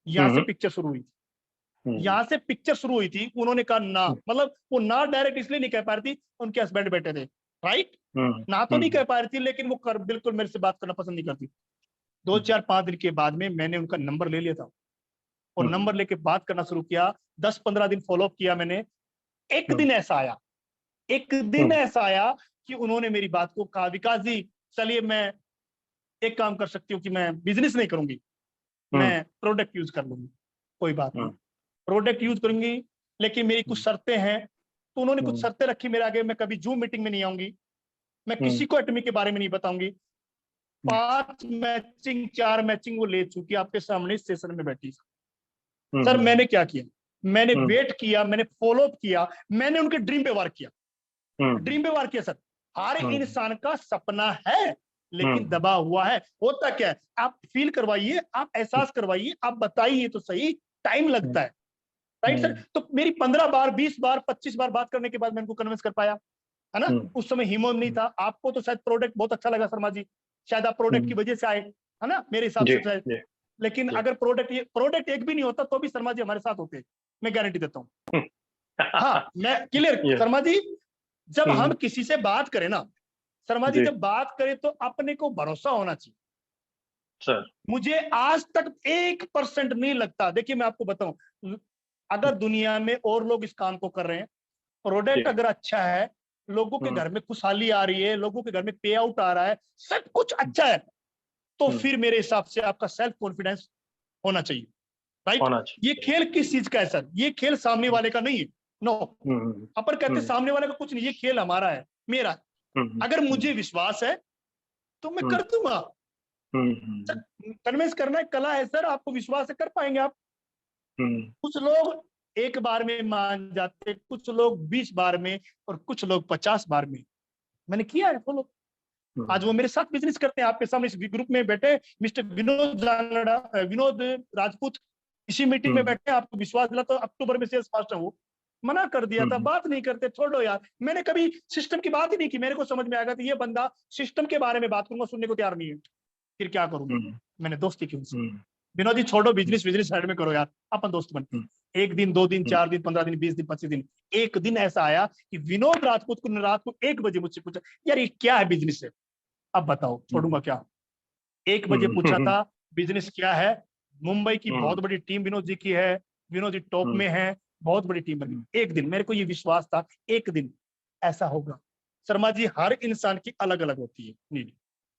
यहाँ से पिक्चर शुरू हुई थी, यहाँ से पिक्चर शुरू हुई थी। उन्होंने कहा ना, मतलब वो ना डायरेक्ट इसलिए नहीं कह पा रही थी, उनके हस्बैंड बैठे थे, राइट, ना तो नहीं कह पा रही थी, लेकिन वो बिल्कुल मेरे से बात करना पसंद नहीं करती। 2-4-5 दिन के बाद में मैंने उनका नंबर ले लिया था और नंबर लेके बात करना शुरू किया। 10-15 दिन फॉलोअप किया मैंने। एक दिन ऐसा आया, एक दिन ऐसा आया कि उन्होंने मेरी बात को कहा, विकास जी चलिए मैं एक काम कर सकती हूँ कि मैं बिजनेस नहीं करूंगी, मैं प्रोडक्ट यूज कर लूंगी, कोई बात नहीं, प्रोडक्ट यूज करूंगी, लेकिन मेरी कुछ शर्तें हैं। तो उन्होंने कुछ शर्तें रखी मेरे आगे, मैं कभी जूम मीटिंग में नहीं आऊंगी, मैं किसी को एटमी के बारे में नहीं बताऊंगी। 4 मैचिंग वो ले चुकी आपके सामने इस सेशन में बैठी। सर मैंने क्या किया, मैंने वेट किया, मैंने फॉलो अप किया, मैंने उनके ड्रीम पे वार किया, ड्रीम पे वार किया। सर हर इंसान का सपना है, लेकिन दबा हुआ है। होता क्या है, आप फील करवाइए, आप एहसास करवाइए, आप बताइए तो सही, टाइम लगता है, राइट सर। तो मेरी 15 बार 20 बार 25 बार बात करने के बाद मैं उनको कन्विंस कर पाया, है ना। उस समय हिमोन नहीं था। आपको तो शायद प्रोडक्ट बहुत अच्छा लगा शर्मा जी, शायद आप प्रोडक्ट की वजह से आए, है ना, मेरे हिसाब से शायद। लेकिन अगर प्रोडक्ट एक भी नहीं होता तो भी शर्मा जी हमारे साथ होते, मैं गारंटी देता हूँ। हाँ मैं क्लियर शर्मा जी, जब हम किसी से बात करें ना शर्मा जी, जब बात करें तो अपने को भरोसा होना चाहिए सर। मुझे आज तक 1% नहीं लगता। देखिए मैं आपको बताऊं, अगर दुनिया में और लोग इस काम को कर रहे हैं, प्रोडक्ट अगर अच्छा है, लोगों के घर में खुशहाली आ रही है, लोगों के घर में पे आउट आ रहा है, सब कुछ अच्छा है, तो फिर मेरे हिसाब से आपका सेल्फ कॉन्फिडेंस होना चाहिए, राइट। ये खेल किस चीज का है सर, ये खेल सामने वाले का नहीं है, नो। अपन कहते सामने वाले का कुछ नहीं, ये खेल हमारा है, मेरा है। अगर मुझे विश्वास है तो मैं कर दूंगा। कन्विंस करना एक कला है सर, आपको विश्वास है, कर पाएंगे आप। कुछ लोग एक बार में मान जाते, कुछ लोग 20 बार में, और कुछ लोग 50 बार में। मैंने किया है वो लोग, आज वो मेरे साथ बिजनेस करते हैं। आपके सामने इस ग्रुप में बैठे मिस्टर विनोद राजपूत, इसी मीटिंग में बैठे, आपको विश्वास दिला तो अक्टूबर में सेल्स मास्टर वो मना कर दिया था, बात नहीं करते, छोड़ो यार। मैंने कभी सिस्टम की बात ही नहीं की, मेरे को समझ में आया कि ये बंदा सिस्टम के बारे में बात करूंगा, सुनने को तैयार नहीं है, फिर क्या करूंगा, मैंने दोस्ती की उनसे। विनोद जी छोड़ो बिजनेस साइड में करो यार, अपन दोस्त बन। 1 दिन 2 दिन 4 दिन 15 दिन 20 दिन 25 दिन, एक दिन ऐसा आया कि विनोद राजपूत को रात को 1 बजे मुझसे पूछा, यार ये क्या है बिजनेस है, अब बताओ छोड़ूंगा क्या। 1 बजे पूछा था बिजनेस क्या है। मुंबई की बहुत बड़ी टीम विनोद जी की है, विनोद जी टॉप में है, बहुत बड़ी टीम बनी। एक दिन मेरे को ये विश्वास था, एक दिन ऐसा होगा। शर्मा जी हर इंसान की अलग अलग होती है नीड,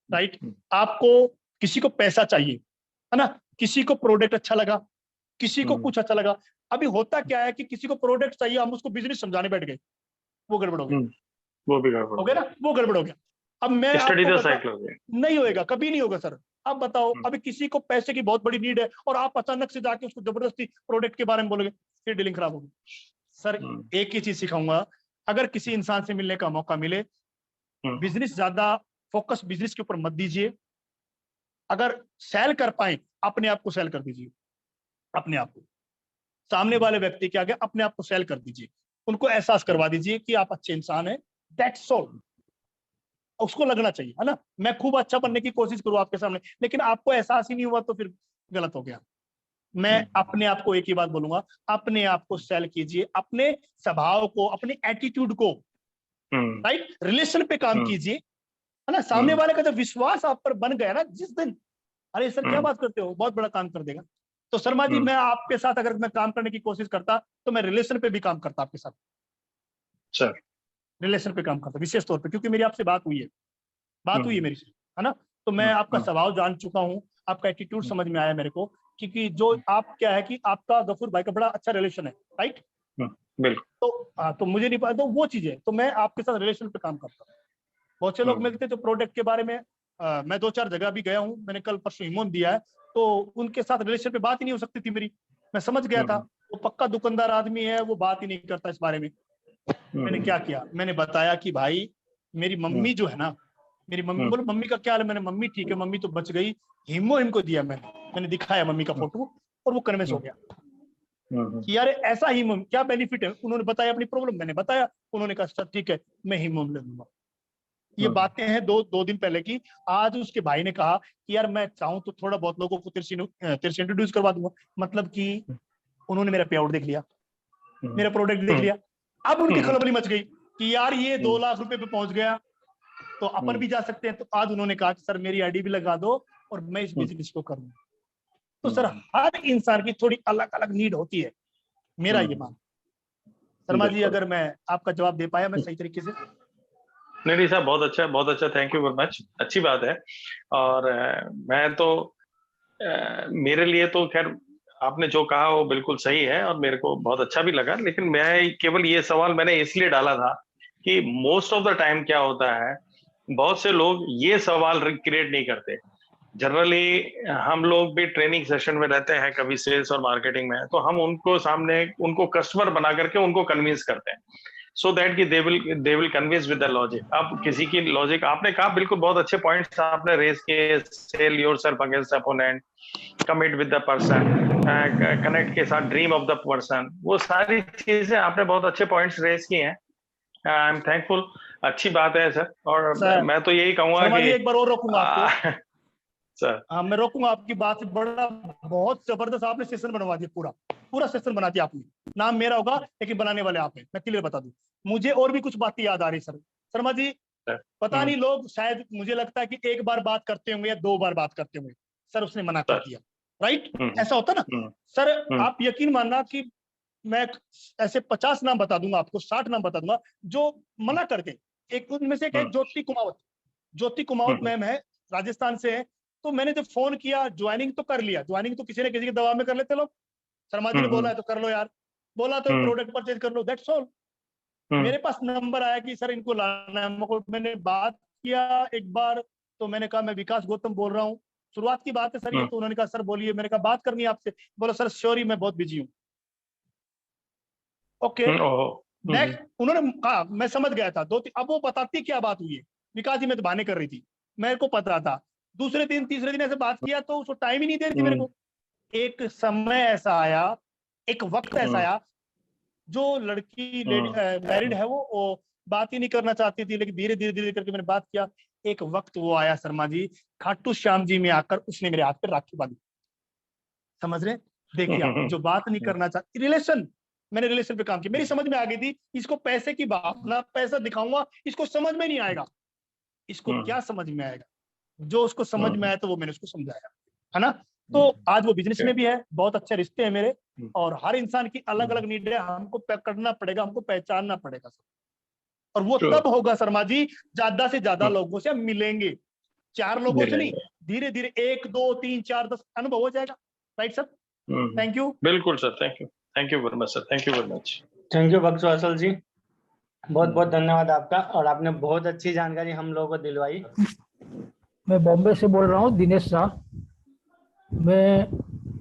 राइट। आपको किसी को पैसा चाहिए, है ना, किसी को प्रोडक्ट अच्छा लगा, किसी को कुछ अच्छा लगा। अभी होता क्या है कि किसी को प्रोडक्ट चाहिए, हम उसको बिजनेस समझाने बैठ गए, वो गड़बड़ हो गया, वो भी गड़बड़ हो गया ना, वो गड़बड़ हो गया। अब मैं स्टडी आपको द साइकिल हो गया, नहीं होएगा, कभी नहीं होगा सर। अब बताओ, अभी किसी को पैसे की बहुत बड़ी नीड है और आप अचानक से जाके उसको जबरदस्ती प्रोडक्ट के बारे में बोलोगे, फिर डीलिंग खराब होगी। सर एक ही चीज सिखाऊंगा, अगर किसी इंसान से मिलने का मौका मिले, बिजनेस ज्यादा फोकस बिजनेस के ऊपर मत दीजिए। अगर सेल कर पाए, अपने आप को सेल कर दीजिए, अपने आप को सामने वाले व्यक्ति के आगे अपने आप को सेल कर दीजिए, उनको एहसास करवा दीजिए कि आप अच्छे इंसान हैं, दैट्स ऑल। उसको लगना चाहिए, है ना, मैं खूब अच्छा बनने की कोशिश करूं आपके सामने, लेकिन आपको एहसास ही नहीं हुआ तो फिर गलत हो गया। मैं अपने आप को एक ही बात बोलूंगा, अपने आप को सेल कीजिए, अपने स्वभाव को, अपने एटीट्यूड को, राइट, रिलेशन पे काम कीजिए, है ना। सामने वाले का जब विश्वास आप पर बन गया ना जिस दिन, अरे सर क्या बात करते हो, बहुत बड़ा काम कर देगा। तो शर्मा जी मैं आपके साथ अगर मैं काम करने की कोशिश करता तो मैं रिलेशन पे भी काम करता आपके साथ, सर रिलेशन पे काम करता विशेष तौर पे, क्योंकि मेरी आपसे बात हुई है मेरी से, है ना। तो मैं आपका स्वभाव जान चुका हूँ, आपका एटीट्यूड समझ में आया मेरे को, क्योंकि जो आप क्या है कि आपका गफूर भाई का बड़ा अच्छा रिलेशन है, राइट। बिल्कुल। तो हाँ, तो मुझे नहीं पता, तो वो चीज है, तो मैं आपके साथ रिलेशन पे काम करता हूँ। बहुत से लोग मिलते तो प्रोडक्ट के बारे में मैं 2-4 जगह भी गया हूँ, मैंने कल परसों हिमोन दिया है, तो उनके साथ रिलेशन पे बात ही नहीं हो सकती थी मेरी, मैं समझ गया था वो पक्का दुकानदार आदमी है, वो बात ही नहीं करता इस बारे में। मैंने क्या किया, मैंने बताया कि भाई मेरी मम्मी जो है ना, मेरी मम्मी बोले मम्मी का क्या हाल है, मैंने मम्मी ठीक है, मम्मी तो बच गई। हिमो दिया मैंने दिखाया मम्मी का फोटो, और वो कन्विंस हो गया कि यार ऐसा हिमोम क्या बेनिफिट है। उन्होंने बताया अपनी प्रॉब्लम, मैंने बताया, उन्होंने कहा ठीक है मैं हिमोम ले लूंगा। ये बातें हैं 2 दिन पहले की। आज उसके भाई ने कहा कि यार मैं चाहूं तो थोड़ा बहुत लोगों को तेरे से इंट्रोड्यूस करवा दूंगा, मतलब कि उन्होंने मेरा पे आउट देख लिया, मेरा प्रोडक्ट देख लिया। अब उनकी खलबली मच गई कि यार ये 2 लाख रुपए पे पहुंच गया, तो अपन भी जा सकते हैं। तो आज उन्होंने कहा कि सर मेरी आईडी भी लगा दो और मैं इस बिजनेस को करूँ। तो सर हर इंसान की थोड़ी अलग अलग नीड होती है, मेरा ये मान। शर्मा जी अगर मैं आपका जवाब दे पाया मैं सही तरीके से, नहीं साहब, बहुत अच्छा, थैंक यू वेरी मच, अच्छी बात है। और मैं तो मेरे लिए तो खैर आपने जो कहा वो बिल्कुल सही है और मेरे को बहुत अच्छा भी लगा, लेकिन मैं केवल ये सवाल मैंने इसलिए डाला था कि मोस्ट ऑफ द टाइम क्या होता है, बहुत से लोग ये सवाल क्रिएट नहीं करते। जनरली हम लोग भी ट्रेनिंग सेशन में रहते हैं कभी सेल्स और मार्केटिंग में, तो हम उनको सामने उनको कस्टमर बना करके उनको कन्विंस करते हैं, सो दैट कि they will convince with the logic. अब किसी की लॉजिक आपने कहा, बिल्कुल बहुत अच्छे पॉइंट्स आपने रेज किए, cell yourself against opponent, commit with the person, connect के साथ ड्रीम ऑफ द पर्सन, वो सारी चीजें आपने बहुत अच्छे पॉइंट्स रेज किए हैं। आई एम थैंकफुल, अच्छी बात है सर। और सर मैं तो यही कहूंगा शर्मा जी कि एक बार और रोकूंगा आपको। सर हाँ मैं रोकूंगा आपकी बात से, बड़ा बहुत जबरदस्त आपने सेशन बनवा दिया, पूरा पूरा सेशन बना दिया आपने। नाम मेरा होगा लेकिन बनाने वाले आप हैं, मैं क्लियर बता दूं। मुझे और भी कुछ बातें याद आ रही सर। शर्मा जी पता नहीं, लोग शायद मुझे लगता है कि एक बार बात करते होंगे या 2 बार बात करते होंगे, सर उसने मना कर दिया, राइट? ऐसा होता ना सर, आप यकीन मानना कि मैं ऐसे 50 नाम बता दूंगा आपको, 60 नाम बता दूंगा जो मना करके। एक उनमें से एक है ज्योति कुमावत। ज्योति कुमावत मैम है, राजस्थान से है। तो मैंने जब फोन किया, ज्वाइनिंग तो कर लिया, ज्वाइनिंग तो किसी न किसी के दबाव में कर लेते लोग। शर्मा जी ने बोला है तो कर लो यार, बोला तो प्रोडक्ट परचेज कर लो, दैट्स ऑल। मेरे पास नंबर आया कि सर इनको लाना है, मैंने बात किया एक बार, तो मैंने कहा मैं विकास गौतम बोल रहा हूँ, शुरुआत की बात है सर ये। तो उन्होंने कहा सर बोलिए। मैंने कहा बात करनी है आपसे। बोला सर श्योरी मैं बहुत बिजी हूँ। ओके नेक्स्ट, उन्होंने कहा, मैं समझ गया था। अब वो बताती क्या बात हुई है, विकास जी मैं तो बहाने कर रही थी, मेरे को पता था। दूसरे दिन तीसरे दिन ऐसे बात किया तो उसको टाइम ही नहीं दे रही थी मेरे को। एक समय ऐसा आया, एक वक्त ऐसा आया, जो लड़की मैरिड है वो बात ही नहीं करना चाहती थी, लेकिन धीरे धीरे धीरे करके मैंने बात किया। एक वक्त वो आया शर्मा जी, खाटू श्याम जी में आकर उसने मेरे हाथ पे राखी बांधी। समझ रहे? देखिए आप, जो बात नहीं करना चाहती, रिलेशन, मैंने रिलेशन पे काम किया, मेरी समझ में आ गई थी इसको पैसे की भावना, पैसा दिखाऊंगा इसको समझ में नहीं आएगा। इसको क्या समझ में आएगा? जो उसको समझ में आया तो वो मैंने उसको समझाया, है ना? तो आज वो बिजनेस में भी है, बहुत अच्छे रिश्ते हैं मेरे। और हर इंसान की अलग अलग नीड है, हमको करना पड़ेगा, हमको पहचानना पड़ेगा सर। और वो तब होगा शर्मा जी, ज्यादा से ज्यादा लोगों से हम मिलेंगे, 4 लोगों से नहीं, धीरे धीरे 1 2 3 4 10 अनुभव हो जाएगा। Right sir? Thank you. बिल्कुल sir, thank you very much sir, thank you very much. Thank you Baxwasal ji, बहुत बहुत धन्यवाद आपका, और आपने बहुत अच्छी जानकारी हम लोगों को दिलवाई। मैं बॉम्बे से बोल रहा हूँ, दिनेश शाह। मैं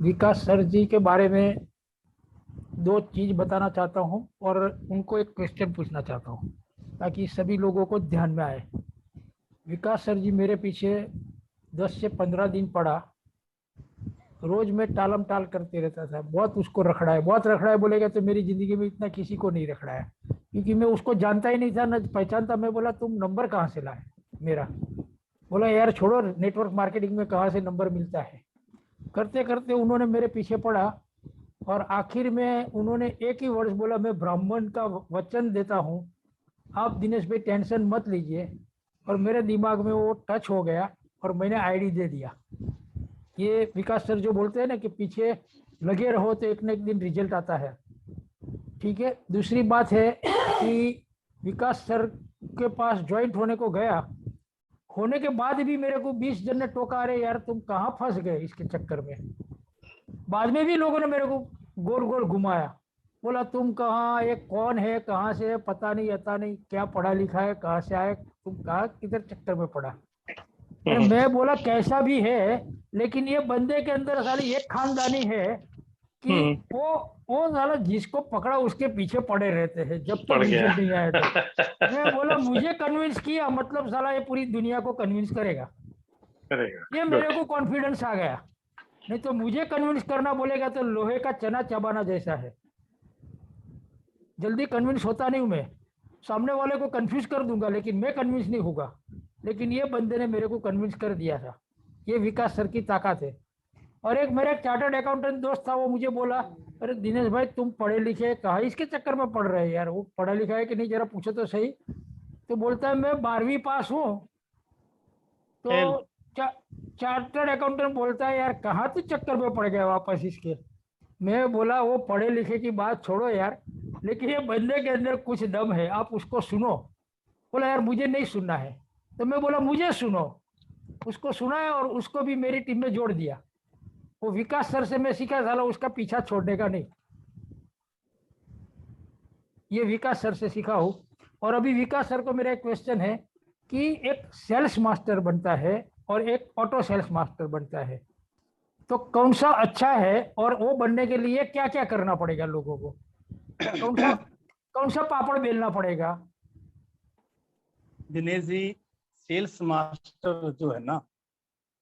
विकास सर जी के बारे में 2 चीज़ बताना चाहता हूँ और उनको एक क्वेश्चन पूछना चाहता हूँ ताकि सभी लोगों को ध्यान में आए। विकास सर जी मेरे पीछे 10 से 15 दिन पड़ा, रोज मैं टालम टाल करते रहता था। बहुत उसको रखड़ा है, बहुत रखड़ा है बोलेगा तो मेरी ज़िंदगी में इतना किसी को नहीं रखड़ा है, क्योंकि मैं उसको जानता ही नहीं था, न पहचानता। मैं बोला तुम नंबर कहाँ से लाए मेरा? बोला यार छोड़ो, नेटवर्क मार्केटिंग में कहाँ से नंबर मिलता है। करते करते उन्होंने मेरे पीछे पड़ा और आखिर में उन्होंने एक ही वर्ड बोला, मैं ब्राह्मण का वचन देता हूँ आप दिनेश भाई टेंशन मत लीजिए। और मेरे दिमाग में वो टच हो गया और मैंने आईडी दे दिया। ये विकास सर जो बोलते हैं ना कि पीछे लगे रहो तो एक न एक दिन रिजल्ट आता है। ठीक है, दूसरी बात है कि विकास सर के पास ज्वाइंट होने को गया, होने के बाद भी मेरे को 20 जन ने टोका, अरे यार तुम कहाँ फंस गए इसके चक्कर में। बाद में भी लोगों ने मेरे को गोल गोल घुमाया, बोला तुम कहाँ, ये कौन है, कहाँ से है, पता नहीं, आता नहीं, क्या पढ़ा लिखा है, कहाँ से आए, तुम कहाँ किधर चक्कर में पड़ा। अरे मैं बोला कैसा भी है, लेकिन ये बंदे के अंदर साली एक खानदानी है कि वो साला जिसको पकड़ा उसके पीछे पड़े रहते हैं जब तक रिजल्ट नहीं आया तो। मैं बोला मुझे कन्विंस किया, मतलब साला ये पूरी दुनिया को कन्विंस करेगा। ये मेरे को कॉन्फिडेंस आ गया, नहीं तो मुझे कन्विंस करना बोलेगा तो लोहे का चना चबाना जैसा है, जल्दी कन्विंस होता नहीं हूँ मैं। सामने वाले को कन्फ्यूज कर दूंगा लेकिन मैं कन्विंस नहीं होगा। लेकिन ये बंदे ने मेरे को कन्विंस कर दिया था, ये विकास सर की ताकत है। और एक मेरा चार्टर्ड अकाउंटेंट दोस्त था, वो मुझे बोला अरे दिनेश भाई तुम पढ़े लिखे कहाँ इसके चक्कर में पढ़ रहे हैं यार, वो पढ़ा लिखा है कि नहीं जरा पूछो तो सही। तो बोलता है मैं 12वीं पास हूँ। तो चार्टर्ड अकाउंटेंट बोलता है यार कहाँ तू चक्कर में पड़ गया वापस इसके। मैं बोला वो पढ़े लिखे की बात छोड़ो यार, लेकिन ये बंदे के अंदर कुछ दम है, आप उसको सुनो। बोला यार मुझे नहीं सुनना है। तो मैं बोला मुझे सुनो, उसको सुनाया और उसको भी मेरी टीम में जोड़ दिया। वो विकास सर से मैं सीखा, साला उसका पीछा छोड़ने का नहीं, ये विकास सर से सीखा हूँ। और अभी विकास सर को मेरा एक क्वेश्चन है कि एक सेल्स मास्टर बनता है और एक ऑटो सेल्स मास्टर बनता है, तो कौन सा अच्छा है, और वो बनने के लिए क्या क्या करना पड़ेगा लोगों को, कौन सा पापड़ बेलना पड़ेगा? दिनेश जी, सेल्स मास्टर जो है ना,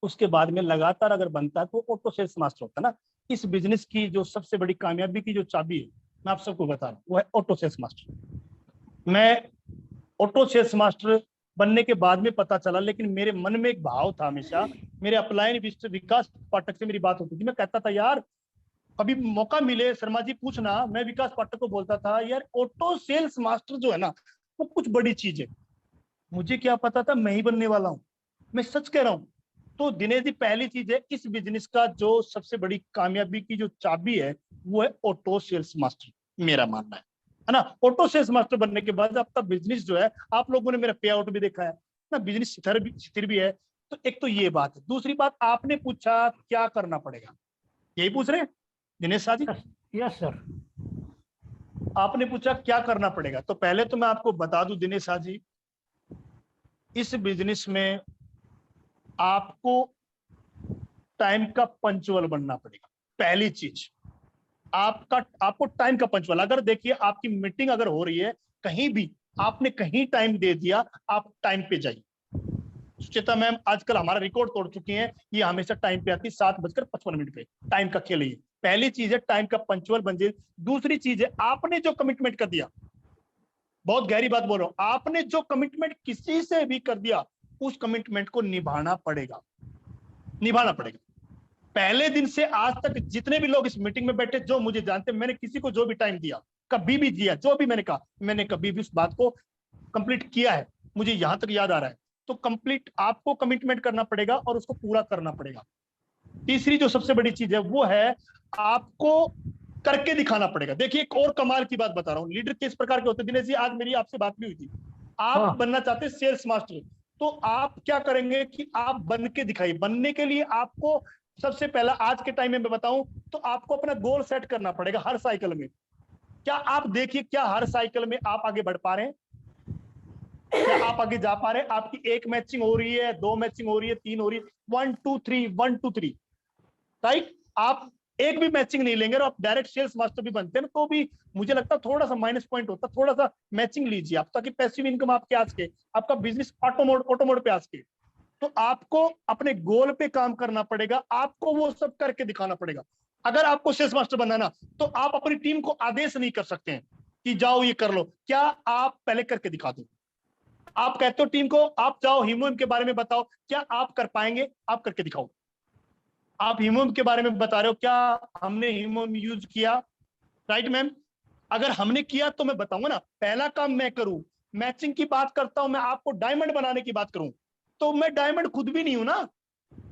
उसके बाद में लगातार अगर बनता है तो ऑटो सेल्स मास्टर होता है ना। इस बिजनेस की जो सबसे बड़ी कामयाबी की जो चाबी है, मैं आप सबको बता रहा हूँ, वो है ऑटो सेल्स मास्टर। मैं ऑटो सेल्स मास्टर बनने के बाद में पता चला, लेकिन मेरे मन में एक भाव था हमेशा। मेरे अपलाइन मिस्टर विकास पाठक से मेरी बात होती थी, मैं कहता था यार कभी मौका मिले शर्मा जी पूछना। मैं विकास पाठक को बोलता था यार ऑटो सेल्स मास्टर जो है ना, वो कुछ बड़ी चीज है। मुझे क्या पता था मैं ही बनने वाला हूँ, मैं सच कह रहा हूँ। तो दिनेश जी, पहली चीज है इस बिजनेस का जो सबसे बड़ी कामयाबी की जो चाबी है, वो है ऑटो सेल्स मास्टर, मेरा मानना है ना। ऑटो सेल्स मास्टर बनने के बाद आपका बिजनेस जो है, आप लोगों ने मेरा पे आउट भी देखा है ना, बिजनेस स्थिर भी है। तो एक तो ये बात है। दूसरी बात, आपने पूछा क्या करना पड़ेगा, यही पूछ रहे हैं दिनेश शाह जी? Yes sir. आपने पूछा क्या करना पड़ेगा, तो पहले तो मैं आपको बता दूं दिनेश शाह जी, इस बिजनेस में आपको टाइम का पंचुअल बनना पड़ेगा। पहली चीज, आपको टाइम का पंचुअल। अगर देखिए आपकी मीटिंग अगर हो रही है कहीं भी, आपने कहीं टाइम दे दिया, आप टाइम पे जाइए। सुचेता मैम आजकल हमारा रिकॉर्ड तोड़ चुकी हैं, ये हमेशा टाइम पे आती है 7:55 पे। टाइम का खेल है ये। पहली चीज है टाइम का पंचुअल बन जाए। दूसरी चीज है आपने जो कमिटमेंट कर दिया, बहुत गहरी बात बोल रहा हूं, आपने जो कमिटमेंट किसी से भी कर दिया, उस कमिटमेंट को निभाना पड़ेगा, निभाना पड़ेगा। पहले दिन से आज तक जितने भी लोग इस मीटिंग में बैठे, जो मुझे जानते, मैंने किसी को जो भी टाइम दिया, कभी भी दिया, जो भी मैंने कहा, मैंने कभी भी उस बात को कंप्लीट किया है, मुझे यहां तक याद आ रहा है। तो कंप्लीट आपको कमिटमेंट करना पड़ेगा और उसको पूरा करना पड़ेगा। तीसरी जो सबसे बड़ी चीज है वो है आपको करके दिखाना पड़ेगा। देखिए एक और कमाल की बात बता रहा हूँ, लीडर किस प्रकार के होते हैं दिनेश जी, आज मेरी आपसे बात भी हुई थी। आप हाँ। बनना चाहते हैं सेल्स मास्टर, तो आप क्या करेंगे कि आप बन के दिखाइए। बनने के लिए आपको सबसे पहला आज के टाइम में मैं बताऊं तो आपको अपना गोल सेट करना पड़ेगा हर साइकिल में। क्या आप देखिए, क्या हर साइकिल में आप आगे बढ़ पा रहे हैं? क्या आप आगे जा पा रहे हैं? आपकी एक मैचिंग हो रही है, 2 मैचिंग हो रही है, 3 हो रही है, 1 2 3 1 2 3, राइट? आप एक भी मैचिंग नहीं लेंगे और आप डायरेक्ट सेल्स मास्टर भी बनते हैं ना, तो भी मुझे लगता है थोड़ा सा माइनस पॉइंट होता है। थोड़ा सा मैचिंग लीजिए आप, ताकि पैसिव इनकम आपके आ सके, आपका बिजनेस ऑटो मोड पे आ सके। तो आपको अपने गोल पे काम करना पड़ेगा, आपको वो सब करके दिखाना पड़ेगा। अगर आपको सेल्स मास्टर बनना ना, तो आप अपनी टीम को आदेश नहीं कर सकते हैं कि जाओ ये कर लो। क्या आप पहले करके दिखा दो। आप कहते हो टीम को आप जाओ हीमोम के बारे में बताओ, क्या आप कर पाएंगे? आप करके दिखाओ। आप हीमोम के बारे में बता रहे हो, क्या हमने हीमोम यूज किया? Right ma'am? अगर हमने किया तो मैं बताऊंगा ना, पहला काम मैं करूं। मैचिंग की बात करता हूं, मैं आपको डायमंड बनाने की बात करूं, तो मैं डायमंड खुद भी नहीं हूं ना।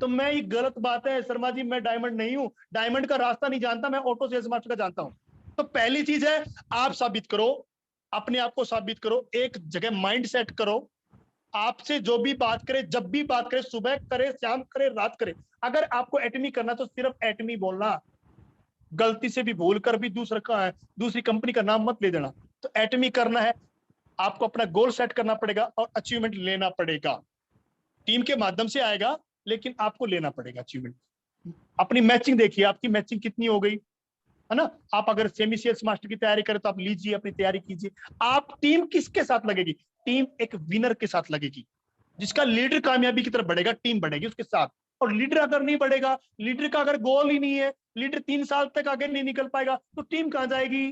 तो मैं, ये गलत बात है शर्मा जी, मैं डायमंड नहीं हूं, डायमंड का रास्ता नहीं जानता, मैं ऑटो सेल्स मास्टर का जानता हूं। तो पहली चीज है आप साबित करो, अपने आप को साबित करो, एक जगह माइंड सेट करो। आपसे जो भी बात करे, जब भी बात करे, सुबह करे, शाम करे, रात करे, अगर आपको एटमी करना तो सिर्फ एटमी बोलना। गलती से भी भूल कर भी दूसरी कंपनी का नाम मत ले देना। तो एटमी करना है, आपको अपना गोल सेट करना पड़ेगा और अचीवमेंट लेना पड़ेगा। टीम के माध्यम से आएगा, लेकिन आपको लेना पड़ेगा अचीवमेंट। अपनी मैचिंग देखिए, आपकी मैचिंग कितनी हो गई है ना। आप अगर सेमी सेल्स मास्टर की तैयारी करें तो आप लीजिए, अपनी तैयारी कीजिए। आप टीम किसके साथ लगेगी? टीम एक विनर के साथ लगेगी। जिसका लीडर कामयाबी की तरफ बढ़ेगा, टीम बढ़ेगी उसके साथ। और लीडर अगर नहीं बढ़ेगा, लीडर का अगर गोल ही नहीं है, लीडर 3 साल तक आगे नहीं निकल पाएगा, तो टीम कहां जाएगी?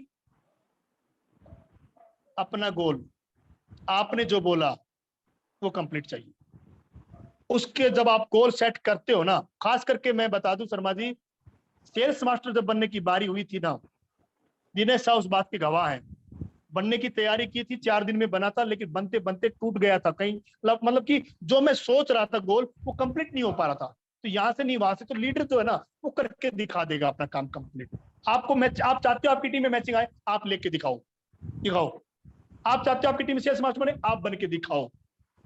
अपना गोल, आपने जो बोला वो कंप्लीट चाहिए। उसके जब आप गोल सेट करते हो ना, खास करके मैं बता दूं शर्मा जी, सेल्स मास्टर जब बनने की बारी हुई थी ना, दिनेश साहब उस बात के गवाह हैं। बनने की तैयारी की थी, 4 दिन में बना था, लेकिन बनते बनते टूट गया था कहीं। मतलब कि जो मैं सोच रहा था गोल, वो कंप्लीट नहीं हो पा रहा था। तो यहां से नहीं वहां से, तो लीडर जो है ना, वो करके दिखा देगा अपना काम कंप्लीट। आपको मैच, आप चाहते हो आपकी टीम में मैचिंग आए, आप लेके दिखाओ, दिखाओ। आप चाहते हो आपकी टीम सेल्स मास्टर बने, आप बन के दिखाओ।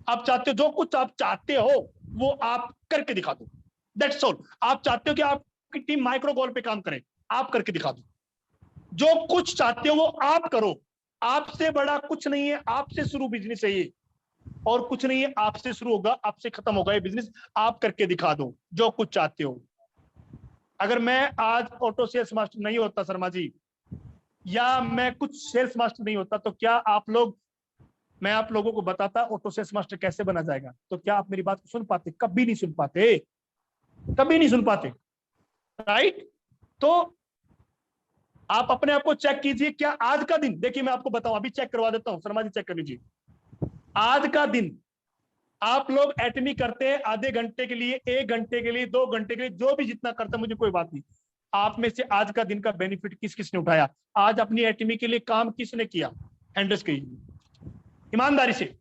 आप चाहते हो जो कुछ आप चाहते हो वो आप करके दिखा दो, दैट्स ऑल। आप चाहते हो कि आपकी टीम माइक्रो गोल पे काम करे, आप करके दिखा दो। जो कुछ चाहते हो वो आप करो। आपसे बड़ा कुछ नहीं है, आपसे शुरू बिजनेस है ये, और कुछ नहीं है, आपसे शुरू होगा, आपसे खत्म होगा ये बिजनेस। आप करके दिखा दो जो कुछ चाहते हो। अगर मैं आज ऑटो सेल्स मास्टर नहीं होता शर्मा जी, या मैं कुछ सेल्स मास्टर नहीं होता, तो क्या आप लोग, मैं आप लोगों को बताता ऑटो सेल्स मास्टर कैसे बना जाएगा, तो क्या आप मेरी बात को सुन पाते? कभी नहीं सुन पाते, कभी नहीं सुन पाते, राइट? तो आप अपने आप को चेक कीजिए। क्या आज का दिन, देखिए मैं आपको बताऊं, अभी चेक करवा देता हूं, शर्मा जी चेक कर लीजिए। आज का दिन आप लोग एटमी करते हैं आधे घंटे के लिए, 1 घंटे के लिए, 2 घंटे के लिए, जो भी जितना करता मुझे कोई बात नहीं। आप में से आज का दिन का बेनिफिट किस किसने उठाया? आज अपनी एटमी के लिए काम किसने किया? हैंड्रेस कीजिए, ईमानदारी से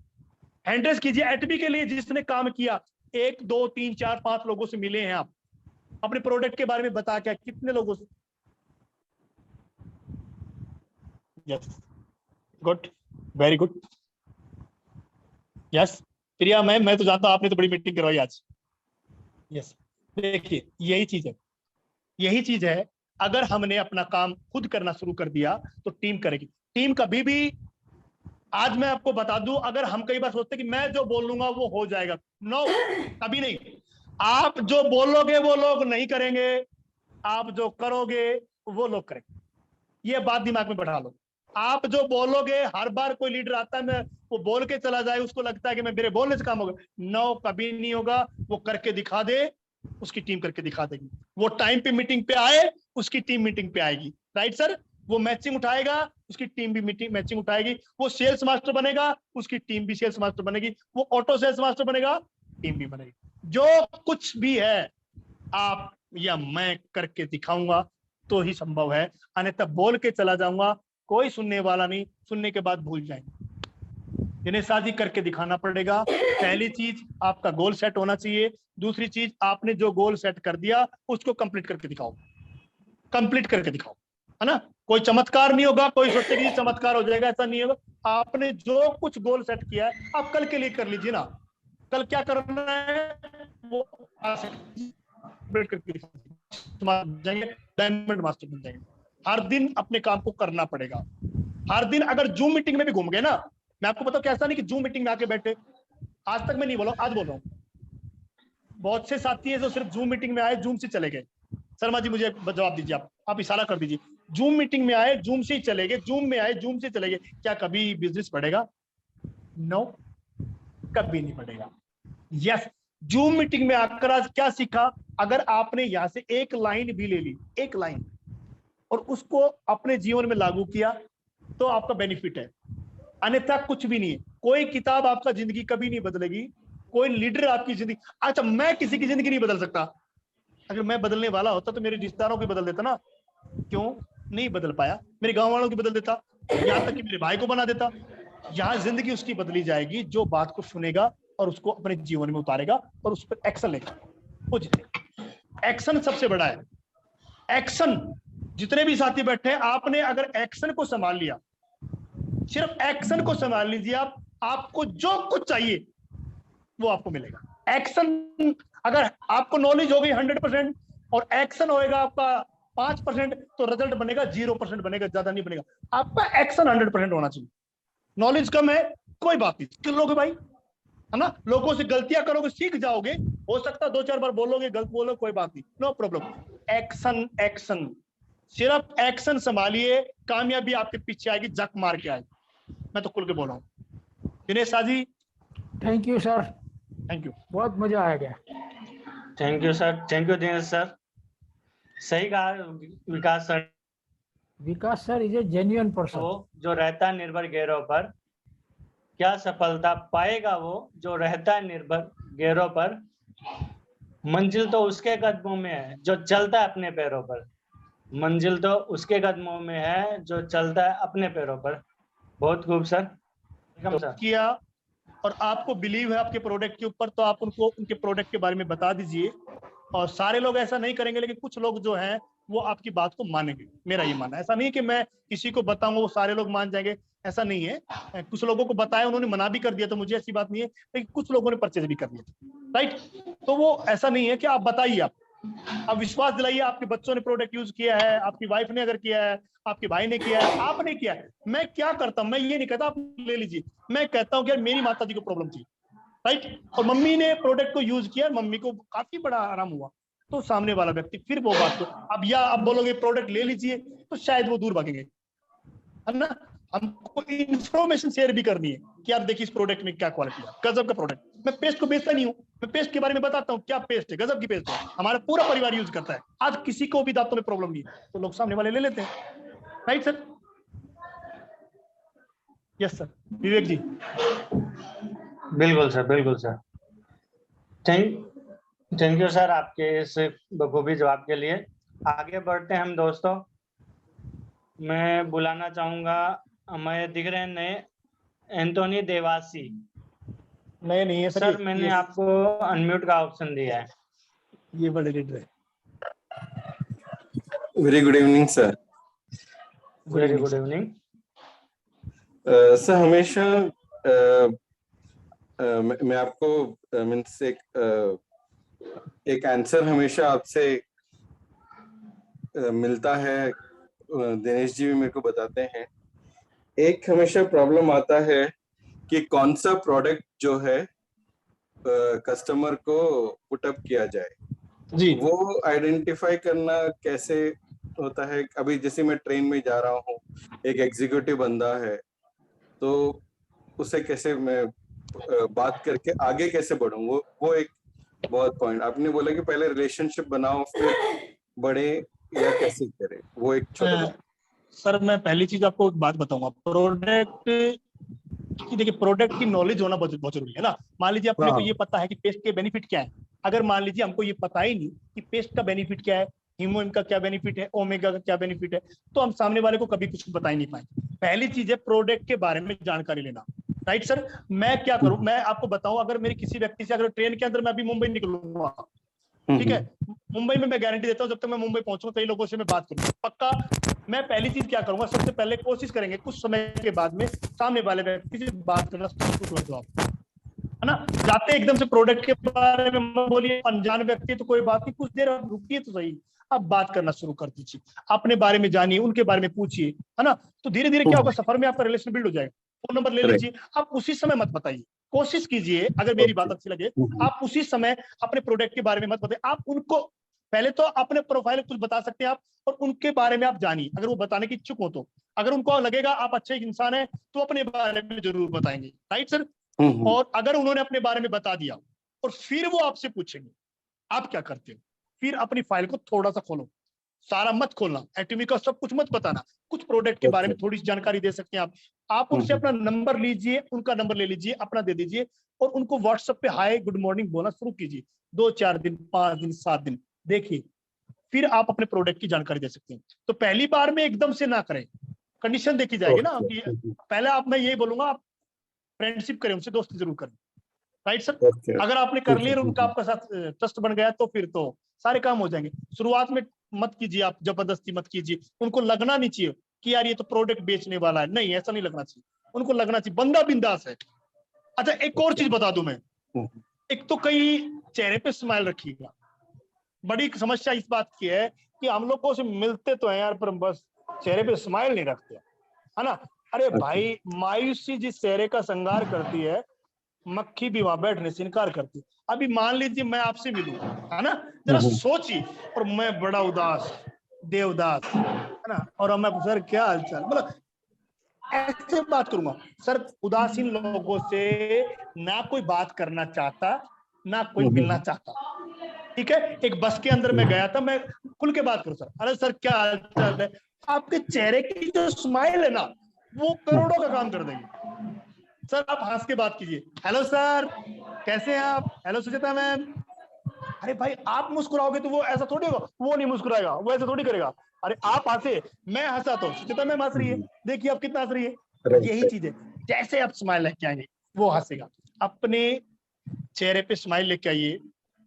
हैंड्रेस कीजिए। एटमी के लिए जिसने काम किया, 1 2 3 4 5 लोगों से मिले हैं आप, अपने प्रोडक्ट के बारे में बता क्या, कितने लोगों से? Yes, good, very good, yes. Priya ma'am, मैं तो जानता हूं आपने तो बड़ी मीटिंग करवाई आज। यस, देखिए यही चीज है, यही चीज है। अगर हमने अपना काम खुद करना शुरू कर दिया तो टीम करेगी। टीम कभी भी, आज मैं आपको बता दूं, अगर हम कई बार सोचते कि मैं जो बोलूंगा वो हो जाएगा, नो, कभी नहीं। आप जो बोलोगे वो लोग नहीं करेंगे, आप जो करोगे वो लोग करेंगे। ये बात दिमाग में बैठा लो। आप जो बोलोगे, हर बार कोई लीडर आता है, मैं वो बोल के चला जाए, उसको लगता है कि मैं मेरे बोलने से काम होगा, नो, कभी नहीं होगा। वो करके दिखा दे, उसकी टीम करके दिखा देगी। वो टाइम पे मीटिंग पे आए, उसकी टीम मीटिंग पे आएगी, राइट सर? वो मैचिंग उठाएगा, उसकी टीम भी मीटिंग मैचिंग उठाएगी। वो सेल्स मास्टर बनेगा, उसकी टीम भी सेल्स मास्टर बनेगी। वो ऑटो सेल्स मास्टर बनेगा, टीम भी बनेगी। जो कुछ भी है आप या मैं करके दिखाऊंगा तो ही संभव है, अन्यथा बोल के चला जाऊंगा, कोई सुनने वाला नहीं, सुनने के बाद भूल जाएंगे। जिन्हें शादी करके दिखाना पड़ेगा। पहली चीज, आपका गोल सेट होना चाहिए। दूसरी चीज, आपने जो गोल सेट कर दिया उसको कंप्लीट करके दिखाओ, कंप्लीट करके दिखाओ, है ना? कोई चमत्कार नहीं होगा, कोई सोचे कि चमत्कार हो जाएगा, ऐसा नहीं होगा। आपने जो कुछ गोल सेट किया है आप कल के लिए कर लीजिए ना। कल क्या करना है वो डायमंड मास्टर बन जाएंगे। हर दिन अपने काम को करना पड़ेगा। हर दिन अगर जूम मीटिंग में भी घूम गए ना, मैं आपको बताऊं, कैसा नहीं कि जूम मीटिंग में आके बैठे, आज तक मैं नहीं बोला, आज बोल रहा हूँ। बहुत से साथी है जो सिर्फ जूम मीटिंग में आए, जूम से चले गए। शर्मा जी मुझे जवाब दीजिए, आप इशारा कर दीजिए। जूम मीटिंग में आए, जूम से ही चले गए, जूम में आए, जूम से चले गए, क्या कभी बिजनेस बढ़ेगा? नो, कभी नहीं बढ़ेगा। यस, जूम मीटिंग में आकर आज क्या सीखा? अगर आपने यहां से एक लाइन भी ले ली, एक लाइन, और उसको अपने जीवन में लागू किया तो आपका बेनिफिट है, अन्यथा कुछ भी नहीं है। कोई किताब आपका जिंदगी कभी नहीं बदलेगी, कोई लीडर आपकी जिंदगी, अच्छा मैं किसी की जिंदगी नहीं बदल सकता। अगर मैं बदलने वाला होता तो मेरे रिश्तेदारों की बदल देता ना, क्यों नहीं बदल पाया? मेरे गांव वालों की बदल देता, यहां तक कि मेरे भाई को बना देता। यहाँ जिंदगी उसकी बदली जाएगी जो बात को सुनेगा और उसको अपने जीवन में उतारेगा और उस पर एक्शन लेगा, वो जीतेगा। एक्शन सबसे बड़ा है, एक्शन। जितने भी साथी बैठे हैं, आपने अगर एक्शन को संभाल लिया, सिर्फ एक्शन को संभाल लीजिए आप, आपको जो कुछ चाहिए वो आपको मिलेगा। एक्शन, अगर आपको नॉलेज हो गई 100% और एक्शन होएगा आपका 5%, तो रिजल्ट बनेगा 0% बनेगा, ज्यादा नहीं बनेगा। आपका एक्शन 100% होना चाहिए। नॉलेज कम है, कोई बात नहीं, कर लोगे भाई, है ना? लोगों से गलतियां करोगे, सीख जाओगे। हो सकता है 2-4 बार बोलोगे, गलत बोलो, कोई बात नहीं, नो प्रॉब्लम। एक्शन, एक्शन, सिर्फ एक्शन संभालिए, कामयाबी आपके पीछे आएगी, जक मार के आएगी। मैं तो खुल के बोल रहा हूँ। Dinesh Shah ji, thank you sir, thank you, बहुत मजा आ गया। Thank you sir, thank you Dinesh sir. सही कहा Vikas sir. Vikas sir is a genuine person. वो जो रहता है निर्भर गैरों पर, क्या सफलता पाएगा वो जो रहता है निर्भर गैरों पर। मंजिल तो उसके कदमों में है जो चलता है अपने पैरों पर। मंजिल तो उसके कदमों में है जो चलता है अपने पैरों पर। बहुत खूब सर, किया और आपको बिलीव है आपके प्रोडक्ट के ऊपर, तो आप उनको उनके प्रोडक्ट के बारे में बता दीजिए। और सारे लोग ऐसा नहीं करेंगे, लेकिन कुछ लोग जो हैं वो आपकी बात को मानेंगे। मेरा ये मानना है। ऐसा नहीं है कि मैं किसी को बताऊंगा वो सारे लोग मान जाएंगे, ऐसा नहीं है। कुछ लोगों को बताया, उन्होंने मना भी कर दिया, तो मुझे ऐसी बात नहीं है, लेकिन कुछ लोगों ने परचेज भी कर दिया, राइट। तो वो ऐसा नहीं है कि आप बताइए, आप विश्वास दिलाइए। आपके बच्चों ने प्रोडक्ट यूज किया है, आपकी वाइफ ने अगर किया है, आपके भाई ने किया है, आपने किया है। मैं क्या करता हूँ, मैं ये नहीं कहता आप ले लीजिए, मैं कहता हूँ कि यार मेरी माता जी को प्रॉब्लम थी, राइट, और मम्मी ने प्रोडक्ट को यूज किया, मम्मी को काफी बड़ा आराम हुआ, तो सामने वाला व्यक्ति फिर वो बात को अब या आप बोलोगे प्रोडक्ट ले लीजिए, तो शायद वो दूर भागेंगे, है ना। हमको इंफॉर्मेशन शेयर भी करनी है कि आप देखिए इस प्रोडक्ट में क्या क्वालिटी है, गजब का प्रोडक्ट। मैं पेस्ट को बेचता नहीं हूँ, मैं पेस्ट के बारे में बताता हूँ, क्या पेस्ट है, गजब की पेस्ट है, हमारा पूरा परिवार यूज करता है, आज किसी को भी दांतों में प्रॉब्लम नहीं है, तो लोग सामने वाले ले लेते हैं, राइट सर। यस सर, विवेक जी। बिल्कुल सर, बिल्कुल सर। थैंक यू सर आपके इस बखूबी जवाब के लिए। आगे बढ़ते हैं हम दोस्तों। मैं बुलाना चाहूंगा, हमें दिख रहे हैं नए, एंटोनी देवासी। नए नहीं है सर, सर मैंने आपको अनम्यूट का ऑप्शन दिया है। ये बड़े लीडर है। Very good evening sir. Very good evening sir हमेशा मैं आपको मीन्स एक आंसर हमेशा आपसे मिलता है, दिनेश जी भी मेरे को बताते हैं। एक हमेशा प्रॉब्लम आता है कि कौन सा प्रोडक्ट जो है कस्टमर को पुटअप किया जाए जी, वो आइडेंटिफाई करना कैसे होता है। अभी जैसे मैं ट्रेन में जा रहा हूँ, एक एग्जीक्यूटिव बंदा है, तो उससे कैसे मैं बात करके आगे कैसे बढ़ूं, वो एक बहुत पॉइंट आपने बोला कि पहले रिलेशनशिप बनाओ फिर बढ़े, या कैसे करें, वो एक छोटा सर मैं पहली चीज आपको एक बात बताऊंगा, प्रोडक्ट की, देखिए प्रोडक्ट की नॉलेज होना बहुत जरूरी है ना। मान लीजिए अपने को ये पता है कि पेस्ट के बेनिफिट क्या है, अगर मान लीजिए हमको ये पता ही नहीं कि पेस्ट का बेनिफिट क्या है, हीमोइन का क्या बेनिफिट है, ओमेगा का क्या बेनिफिट है, तो हम सामने वाले को कभी कुछ बता ही नहीं पाएंगे। पहली चीज है प्रोडक्ट के बारे में जानकारी लेना, राइट सर। मैं क्या करूं, मैं आपको बताऊं, अगर मेरी किसी व्यक्ति से, अगर ट्रेन के अंदर मैं अभी मुंबई निकलूंगा, ठीक है, मुंबई में मैं गारंटी देता हूं जब तक मैं मुंबई पहुंचूंगा कई लोगों से मैं बात करूंगा पक्का। मैं पहली चीज क्या करूंगा, सबसे पहले कोशिश करेंगे कुछ समय के बाद में सामने वाले व्यक्ति से बात करना शुरू कर दो आप, है ना। जाते एकदम से प्रोडक्ट के बारे में बोलिए, अनजान व्यक्ति तो कोई बात नहीं, कुछ देर आप रुकिए तो सही, अब बात करना शुरू कर दीजिए, अपने बारे में जानिए, उनके बारे में पूछिए, है ना। तो धीरे धीरे क्या होगा, सफर में आपका रिलेशन बिल्ड हो जाएगा। फोन नंबर ले लीजिए, आप उसी समय मत बताइए, कोशिश कीजिए, अगर मेरी बात अच्छी लगे आप उसी समय अपने प्रोडक्ट के बारे में मत बताइए। आप उनको पहले तो अपने प्रोफाइल कुछ बता सकते हैं आप, और उनके बारे में आप जानिए, अगर वो बताने की इच्छुक हो तो। अगर उनको लगेगा आप अच्छे इंसान हैं तो अपने बारे में जरूर बताएंगे, राइट सर। और अगर उन्होंने अपने बारे में बता दिया और फिर वो आपसे पूछेंगे आप क्या करते हो, फिर अपनी फाइल को थोड़ा सा खोलो, सारा मत खोलना, एटॉमिक का सब कुछ मत बताना, कुछ प्रोडक्ट के बारे में थोड़ी सी जानकारी दे सकते हैं आप उनसे अपना नंबर लीजिए, उनका नंबर ले लीजिए, अपना दे दीजिए, और उनको व्हाट्सएप पे हाय गुड मॉर्निंग बोलना शुरू कीजिए, 2-4 दिन, 5 दिन, 7 दिन देखिए, फिर आप अपने प्रोडक्ट की जानकारी दे सकते हैं। तो पहली बार में एकदम से ना करें, कंडीशन देखी जाएगी ना कि पहले आप, मैं यही बोलूंगा आप फ्रेंडशिप करें उनसे, दोस्ती जरूर करें, राइट सर। अगर आपने कर लिया उनका आपका साथ ट्रस्ट बन गया तो फिर तो सारे काम हो जाएंगे। शुरुआत में मत कीजिए, आप जबरदस्ती मत कीजिए, उनको लगना नहीं चाहिए कि यार ये तो प्रोडक्ट बेचने वाला है, नहीं ऐसा नहीं लगना चाहिए, उनको लगना चाहिए बंदा बिंदास है। अच्छा एक और चीज बता दूं मैं, एक तो कई चेहरे पे स्माइल रखिएगा, बड़ी समस्या इस बात की है कि हम लोगों से मिलते तो हैं यार, पर बस चेहरे पे स्माइल नहीं रखते, है ना। अरे भाई मायूसी जिस चेहरे का श्रृंगार करती है, मक्खी भी वहां बैठने से इनकार करती। अभी मान लीजिए मैं आपसे मिलूं, है ना, जरा सोचिए, और मैं बड़ा उदास, देवदास, है ना, और मैं सर क्या हालचाल, मतलब ऐसे बात करूंगा सर। उदासीन लोगों से ना कोई बात करना चाहता, ना कोई मिलना चाहता, ठीक है। एक बस के अंदर मैं गया था, मैं खुल के बात करूं सर, अरे सर क्या हालचाल है, आपके चेहरे की जो स्माइल है ना, वो करोड़ों का काम कर देगी। सर आप हंस के बात कीजिए, हेलो सर कैसे हैं आप, हेलो सुचिता मैम, अरे भाई आप मुस्कुराओगे तो वो ऐसा थोड़ी होगा, वो नहीं मुस्कुराएगा, वो ऐसा थोड़ी करेगा। अरे आप हंसे, मैं हंसा तो सुचिता मैम हंस रही है, देखिए आप कितना हंस रही है, यही चीज है। जैसे आप स्माइल लेके आएंगे वो हंसेगा, अपने चेहरे पे स्माइल लेके आइए।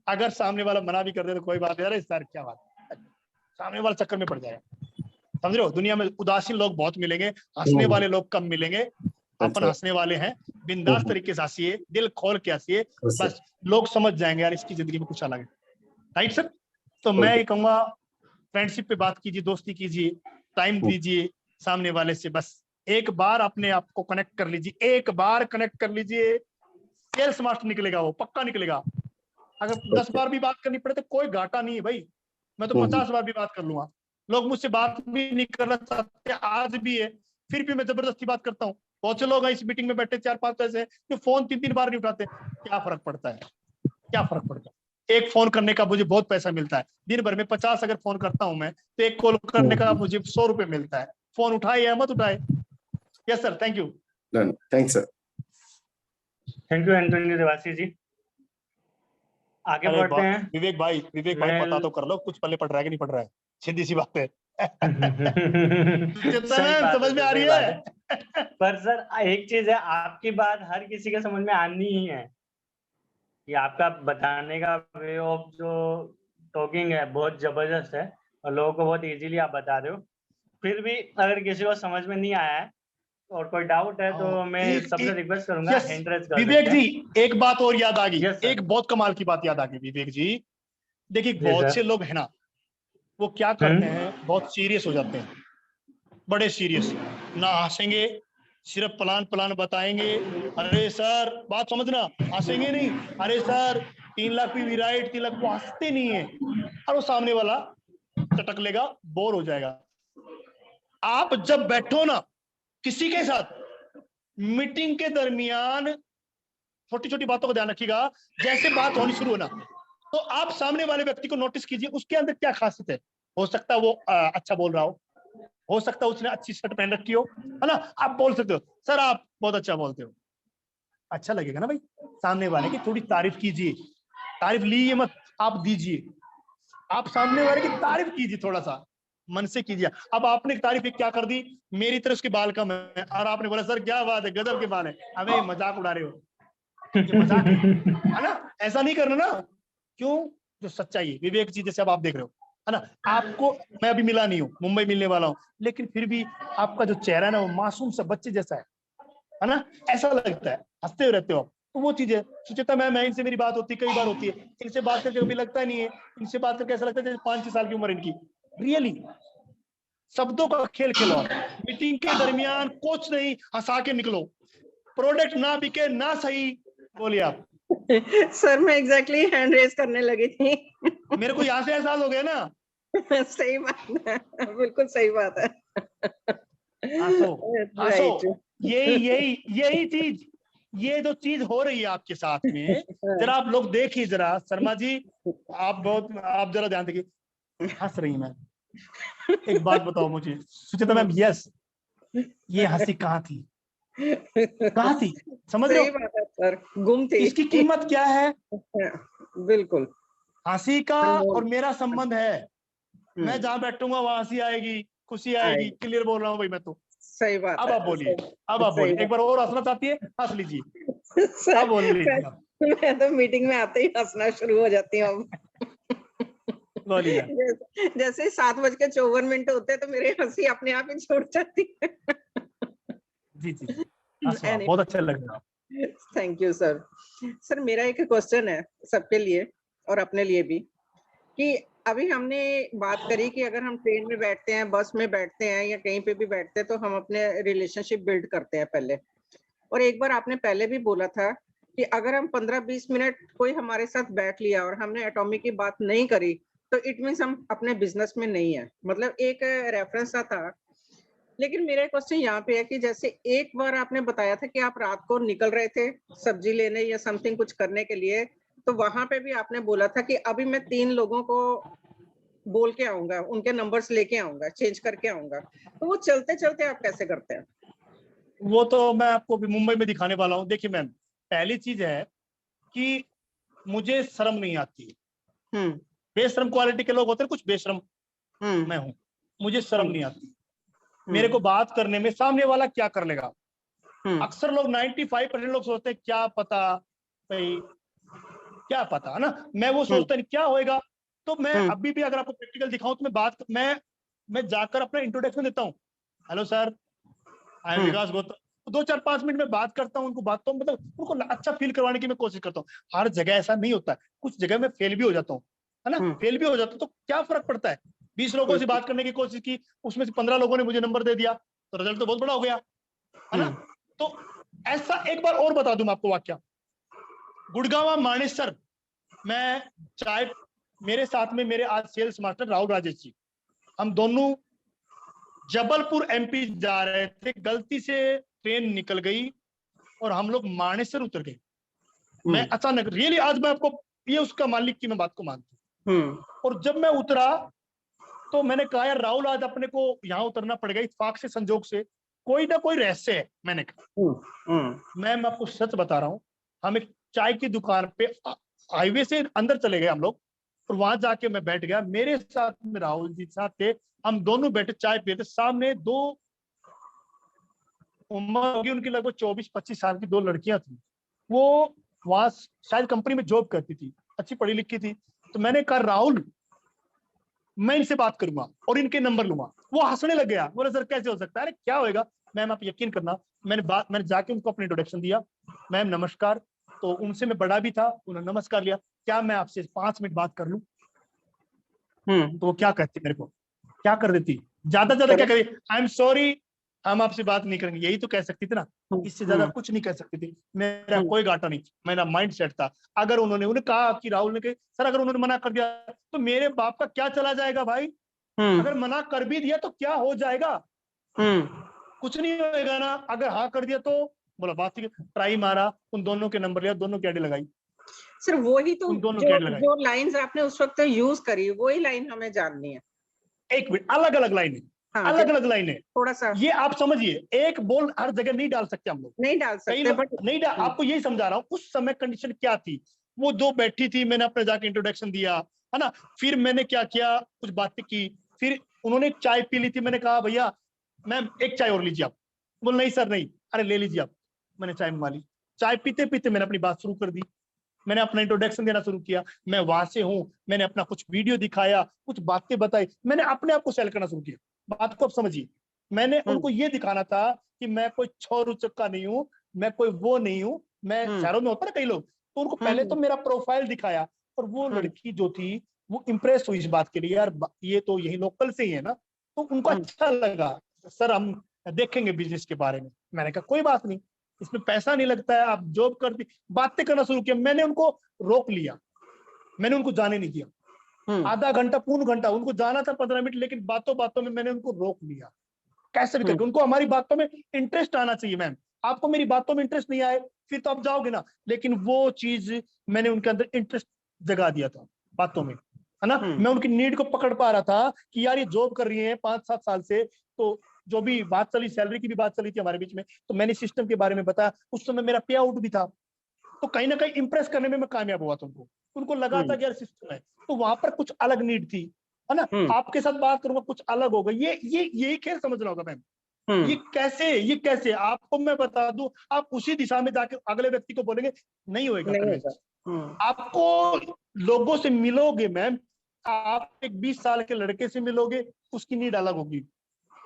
अगर सामने वाला मना भी कर दे तो कोई बात नहीं, अरे सर क्या बात, सामने वाला चक्कर में पड़ जाएगा। समझ रहे हो, दुनिया में उदासीन लोग बहुत मिलेंगे, हंसने वाले लोग कम मिलेंगे। अपन अच्छा। हंसने वाले हैं, बिंदास तरीके से हंसिए, दिल खोल के हंसिए, बस लोग समझ जाएंगे यार इसकी जिंदगी में कुछ अलग है। Right sir. तो मैं ये कहूंगा फ्रेंडशिप पे बात कीजिए, दोस्ती कीजिए, टाइम दीजिए सामने वाले से, बस एक बार अपने आप को कनेक्ट कर लीजिए, एक बार कनेक्ट कर लीजिए, सेल्स मास्टर निकलेगा, वो पक्का निकलेगा। अगर 10 बार भी बात करनी पड़े तो कोई घाटा नहीं है भाई, मैं तो 50 बार भी बात कर लूंगा। लोग मुझसे बात भी नहीं करना चाहते, आज भी है, फिर भी मैं जबरदस्ती बात करता हूँ। बहुत से लोग हैं इस मीटिंग में बैठे 4-5 ऐसे जो फोन 3-3 बार नहीं उठाते। क्या फर्क पड़ता है, क्या फर्क पड़ता है? एक फोन करने का मुझे बहुत पैसा मिलता है, दिन भर में 50 अगर फोन करता हूं मैं तो एक कॉल करने का मुझे 100 रुपए मिलता है। फोन उठाए या मत उठाए। Yes sir, thank you. Done, thanks sir. Thank you Antony Devasi ji. आगे बढ़ते हैं। विवेक भाई पता तो कर लो, कुछ पल्ले पड़ रहा है कि नहीं पड़ रहा है, सीधी सी बात है। समझ में आ रही है। पर सर एक चीज है, आपकी बात हर किसी के समझ में आनी ही है, कि आपका बताने का वे ऑफ जो टॉकिंग है बहुत जबरदस्त है और लोगों को बहुत इजीली आप बता रहे हो। फिर भी अगर किसी को समझ में नहीं आया है और कोई डाउट है तो मैं सबसे रिक्वेस्ट करूंगा हैंड रेज कर विवेक जी, एक बात और याद आ गई। Yes, sir. एक बहुत कमाल की बात याद आ गई विवेक जी। देखिए बहुत से लोग है ना, वो क्या करते हैं, बहुत सीरियस हो जाते हैं, बड़े सीरियस, ना हंसेंगे, सिर्फ प्लान बताएंगे। अरे सर बात समझना, हंसेंगे नहीं। अरे सर 3 लाख भी राइट, 3 लाख, वो हंसते नहीं है और वो सामने वाला चटक लेगा, बोर हो जाएगा। आप जब बैठो ना किसी के साथ, मीटिंग के दरमियान छोटी छोटी बातों को ध्यान रखिएगा। जैसे बात होनी शुरू हो ना, तो आप सामने वाले व्यक्ति को नोटिस कीजिए, उसके अंदर क्या खासियत है। हो सकता है वो अच्छा बोल रहा हो सकता है उसने अच्छी शर्ट पहन रखी हो, है ना। आप बोल सकते हो सर आप बहुत अच्छा बोलते हो, अच्छा लगेगा ना भाई। सामने वाले की थोड़ी तारीफ कीजिए, तारीफ लीजिए मत, आप दीजिए। आप सामने वाले की तारीफ कीजिए, थोड़ा सा मन से कीजिए। अब आपने तारीफ क्या कर दी, मेरी तरफ उसके बाल कम है और आपने बोला सर क्या बात है, गजब के बाल है। अबे ये मजाक उड़ा रहे हो, ये मजाक है ना, ऐसा नहीं करना ना। क्यों, जो सच्चाई है विवेक जी, जैसे अब आप देख रहे हो, है ना, आपको मैं अभी मिला नहीं हूँ, मुंबई मिलने वाला हूँ, लेकिन फिर भी आपका जो चेहरा है ना, वो मासूम सा बच्चे जैसा है ना, ऐसा लगता है, हंसते हुए रहते हो आप। तो वो चीज है। सुचेता मैम है, इनसे मेरी बात होती है, कई बार होती है, इनसे बात करके कभी लगता नहीं है, इनसे बात करके ऐसा लगता है जैसे 5-6 साल की उम्र इनकी। रियली शब्दों का खेल खेलो आप। मीटिंग के दरमियान कुछ नहीं, हंसा के निकलो। प्रोडक्ट ना बिके ना सही, बोलिए आप। सर मैं एग्जैक्टली हैंड रेज करने लगी थी। मेरे को यहाँ से एहसास हो गया ना। सही बात है, बिल्कुल सही बात है। हंसो, यही चीज, ये जो चीज हो रही है आपके साथ में, जरा आप लोग देखिए, जरा शर्मा जी आप जरा ध्यान देखिए, हंस रही मैं। एक बात बताओ मुझे सुचिता मैम, यस ये हंसी कहाँ थी, कहाँ थी, समझ रहे हो? सही बात है सर, गुम थी। इसकी कीमत क्या है? बिल्कुल हंसी का और मेरा संबंध है। मैं जहाँ बैठूंगा वहां हंसी आएगी, खुशी आएगी। क्लियर बोल रहा हूँ भाई मैं तो। सही बात अब आप बोलिए, अब आप बोलिए, एक बार और हंसना चाहती है, हंस लीजिए, अब बोल लीजिए। मैं तो मीटिंग में आते ही हंसना शुरू हो जाती हूँ। बोलिए। जैसे 7:54 होते हैं तो मेरी हंसी अपने आप ही छूट जाती है। जी बहुत अच्छा लग रहा है। Thank you sir. सर मेरा एक क्वेश्चन है सबके लिए और अपने लिए भी, कि अभी हमने बात करी कि अगर हम ट्रेन में बैठते हैं, बस में बैठते हैं या कहीं पे भी बैठते हैं तो हम अपने रिलेशनशिप बिल्ड करते हैं पहले। और एक बार आपने पहले भी बोला था कि अगर हम 15-20 मिनट कोई हमारे साथ बैठ लिया और हमने एटॉमिक की बात नहीं करी तो इट मीन्स हम अपने बिजनेस में नहीं है। मतलब एक रेफरेंस था। लेकिन मेरा क्वेश्चन यहाँ पे है कि जैसे एक बार आपने बताया था कि आप रात को निकल रहे थे सब्जी लेने या समथिंग कुछ करने के लिए, तो वहां पे भी आपने बोला था कि अभी मैं 3 लोगों को बोल के आऊंगा, उनके नंबर्स लेके आऊंगा, चेंज करके आऊंगा। तो वो चलते चलते आप कैसे करते हैं? वो तो मैं आपको भी मुंबई में दिखाने वाला हूँ। देखिए मैम, पहली चीज है कि मुझे शर्म नहीं आती। बेशरम क्वालिटी के लोग होते हैं, कुछ बेशरम मैं हूँ, मुझे शर्म नहीं आती। मेरे को बात करने में सामने वाला क्या कर लेगा। अक्सर लोग 95% लोग सोचते हैं क्या पता भाई, क्या पता, है ना। मैं वो सोचता नहीं क्या होएगा, तो मैं अभी भी अगर आपको प्रैक्टिकल दिखाऊं तो मैं जाकर अपना इंट्रोडक्शन देता हूँ। Hello sir, I am Vikas Gautam. 2-4-5 minute में बात करता हूँ, उनको बात तो मतलब उनको अच्छा फील करवाने की मैं कोशिश करता हूँ। हर जगह ऐसा नहीं होता है, कुछ जगह मैं फेल भी हो जाता हूँ, है ना। फेल भी हो जाता हूँ तो क्या फर्क पड़ता है। 20 लोगों से बात करने की कोशिश की, उसमें से 15 लोगों ने मुझे नंबर दे दिया, तो रिजल्ट तो बहुत बड़ा हो गया, है ना। तो ऐसा एक बार और बता दूं मैं आपको वाक्य। गुड़गांव मानेसर, मैं चाय, मेरे साथ में मेरे आज सेल्स मास्टर राहुल राजेश जी, हम दोनों जबलपुर एमपी जा रहे थे, गलती से ट्रेन निकल गई और हम लोग मानेसर उतर गए। मैं अचानक रियली आज मैं आपको ये उसका मालिक की मैं बात को मानता हूँ। और जब मैं उतरा तो मैंने कहा यार राहुल, आज अपने को यहाँ उतरना पड़ेगा, इत्तेफाक से, संजोग से, कोई ना कोई रहस्य है। मैंने कहा मैं आपको सच बता रहा हूँ, हम एक चाय की दुकान पे हाईवे से अंदर चले गए हम लोग, और वहां जाके मैं बैठ गया। मेरे साथ में राहुल जी साथ थे, हम दोनों बैठे चाय पीते। सामने दो, उम्र होगी उनकी लगभग 24-25 साल की, दो लड़कियां थी। वो वहां शायद कंपनी में जॉब करती थी, अच्छी पढ़ी लिखी थी। तो मैंने कहा राहुल, मैं इनसे बात करूंगा और इनके नंबर लूंगा। वो हंसने लग गया, बोले सर कैसे हो सकता है, अरे क्या होएगा मैम, आप यकीन करना। मैंने जाके उनको अपने इंट्रोडक्शन दिया, मैम नमस्कार। तो उनसे मैं बड़ा भी था, उन्होंने नमस्कार लिया, क्या मैं आपसे 5 मिनट बात कर लूं। तो वो क्या कहती मेरे को, क्या कर देती, ज्यादा क्या करी, आई एम सॉरी हम आपसे बात नहीं करेंगे, यही तो कह सकती थी ना, इससे ज्यादा कुछ नहीं कह सकती थी। मेरा कोई घाटा नहीं, मेरा माइंड सेट था। अगर उन्होंने कहा कि राहुल ने कहा सर अगर उन्होंने मना कर दिया तो मेरे बाप का क्या चला जाएगा भाई। अगर मना कर भी दिया तो क्या हो जाएगा, कुछ नहीं होएगा ना। अगर हाँ कर दिया तो बोला बात ठीक है। ट्राई मारा, उन दोनों के नंबर लिया, दोनों की आईडी लगाई। सर वही तो उन दोनों की आईडी लगाई। जो लाइंस आपने उस वक्त यूज करी, वही लाइन हमें जाननी है। एक मिनट, अलग अलग लाइन है, अलग अलग लाइन है, थोड़ा सा ये आप समझिए। एक बोल हर जगह नहीं डाल सकते हम लोग, नहीं डाल सकते, बट नहीं डाल, आपको यही समझा रहा हूँ। उस समय कंडीशन क्या थी, वो दो बैठी थी, मैंने अपने जाके इंट्रोडक्शन दिया, है ना। फिर मैंने क्या किया, कुछ बातें की, फिर उन्होंने चाय पी ली थी। मैंने कहा भैया मैम एक चाय और लीजिए आप। बोल नहीं सर नहीं, अरे ले लीजिए आप। मैंने चाय मंगा ली। चाय पीते पीते मैंने अपनी बात शुरू कर दी, मैंने अपना इंट्रोडक्शन देना शुरू किया, मैं वहां से हूँ, मैंने अपना कुछ वीडियो दिखाया, कुछ बातें बताई, मैंने अपने आप को सेल करना शुरू किया। बात को आप समझिए, मैंने उनको ये दिखाना था कि मैं कोई छोर उचक्का नहीं हूँ, मैं कोई वो नहीं हूँ। मैं शहरों में होता ना कई लोग, तो उनको पहले तो मेरा प्रोफाइल दिखाया, और वो लड़की जो थी वो इम्प्रेस हुई इस बात के लिए, यार ये तो यही लोकल से ही है ना। तो उनको अच्छा लगा, सर हम देखेंगे बिजनेस के बारे में। मैंने कहा कोई बात नहीं, इसमें पैसा नहीं लगता है, आप जॉब करती। बातें करना शुरू किया, मैंने उनको रोक लिया, मैंने उनको जाने नहीं दिया। आधा घंटा पूर्ण घंटा उनको जाना था, 15 मिनट, लेकिन बातों बातों में मैंने उनको रोक लिया कैसे भी करके। उनको हमारी बातों में इंटरेस्ट आना चाहिए। मैम आपको मेरी बातों में इंटरेस्ट नहीं आए फिर तो आप जाओगे ना, लेकिन वो चीज मैंने उनके अंदर इंटरेस्ट जगा दिया था बातों में, है ना। मैं उनकी नीड को पकड़ पा रहा था कि यार ये जॉब कर रही है 5-7 साल से, तो जो भी बात चली, सैलरी की भी बात चली थी हमारे बीच में, तो मैंने सिस्टम के बारे में बताया। उस समय मेरा पे आउट भी था, तो कहीं ना कहीं इंप्रेस करने में मैं कामयाब हुआ था उनको। उनको लगा था कि यार सिस्टम है, तो वहां पर कुछ अलग नीड थी, है ना। आपके साथ बात करूंगा कुछ अलग होगा, यही खेल समझना होगा मैम। ये कैसे आपको मैं बता दूं, आप उसी दिशा में जाके अगले व्यक्ति को बोलेंगे, नहीं होगा। आपको लोगों से मिलोगे मैम, आप एक 20 साल के लड़के से मिलोगे, उसकी नीड अलग होगी,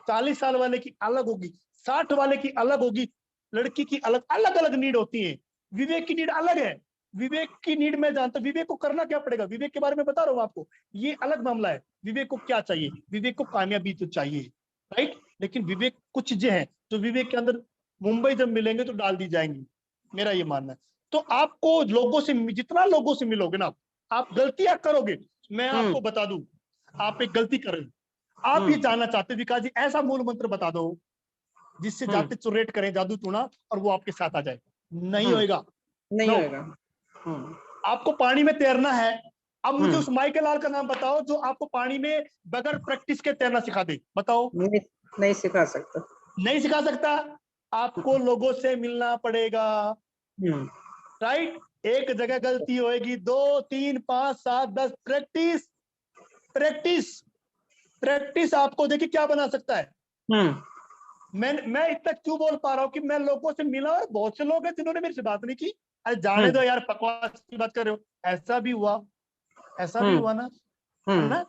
40 साल वाले की अलग होगी, 60 वाले की अलग होगी, लड़की की अलग अलग नीड होती है। विवेक की नीड अलग है, विवेक की नीड मैं जानता हूं। विवेक को करना क्या पड़ेगा, विवेक के बारे में बता रहा हूं आपको, ये अलग मामला है। विवेक को क्या चाहिए, विवेक को कामयाबी तो चाहिए, राइट। लेकिन विवेक कुछ चीजें हैं जो विवेक के अंदर मुंबई जब मिलेंगे तो डाल दी जाएंगी, मेरा ये मानना है। तो आपको लोगों से, जितना लोगों से मिलोगे ना, आप गलतियां करोगे। मैं आपको बता दूं, आप एक गलती कर रहे हो। आप ये जानना चाहते विकास जी, ऐसा मूल मंत्र बता दो जिससे जाते चुरेट करें जादू टूना और वो आपके साथ आ जाए। नहीं होएगा, नहीं होएगा। आपको पानी में तैरना है। अब मुझे उस माइकल लाल का नाम बताओ जो आपको पानी में बगैर प्रैक्टिस के तैरना सिखा दे, बताओ। नहीं सिखा सकता, नहीं सिखा सकता। आपको लोगों से मिलना पड़ेगा, राइट। एक जगह गलती होएगी, 2, 3, 5, 7, 10, प्रैक्टिस प्रैक्टिस प्रैक्टिस आपको देखिए क्या बना सकता है। मैं इतना क्यों बोल पा रहा हूँ कि मैं लोगों से मिला और बहुत से लोग हैं जिन्होंने मेरे से बात नहीं की। अरे जाने दो यार, बकवास की बात कर रहे हो, ऐसा भी हुआ ना। हम्म, ना,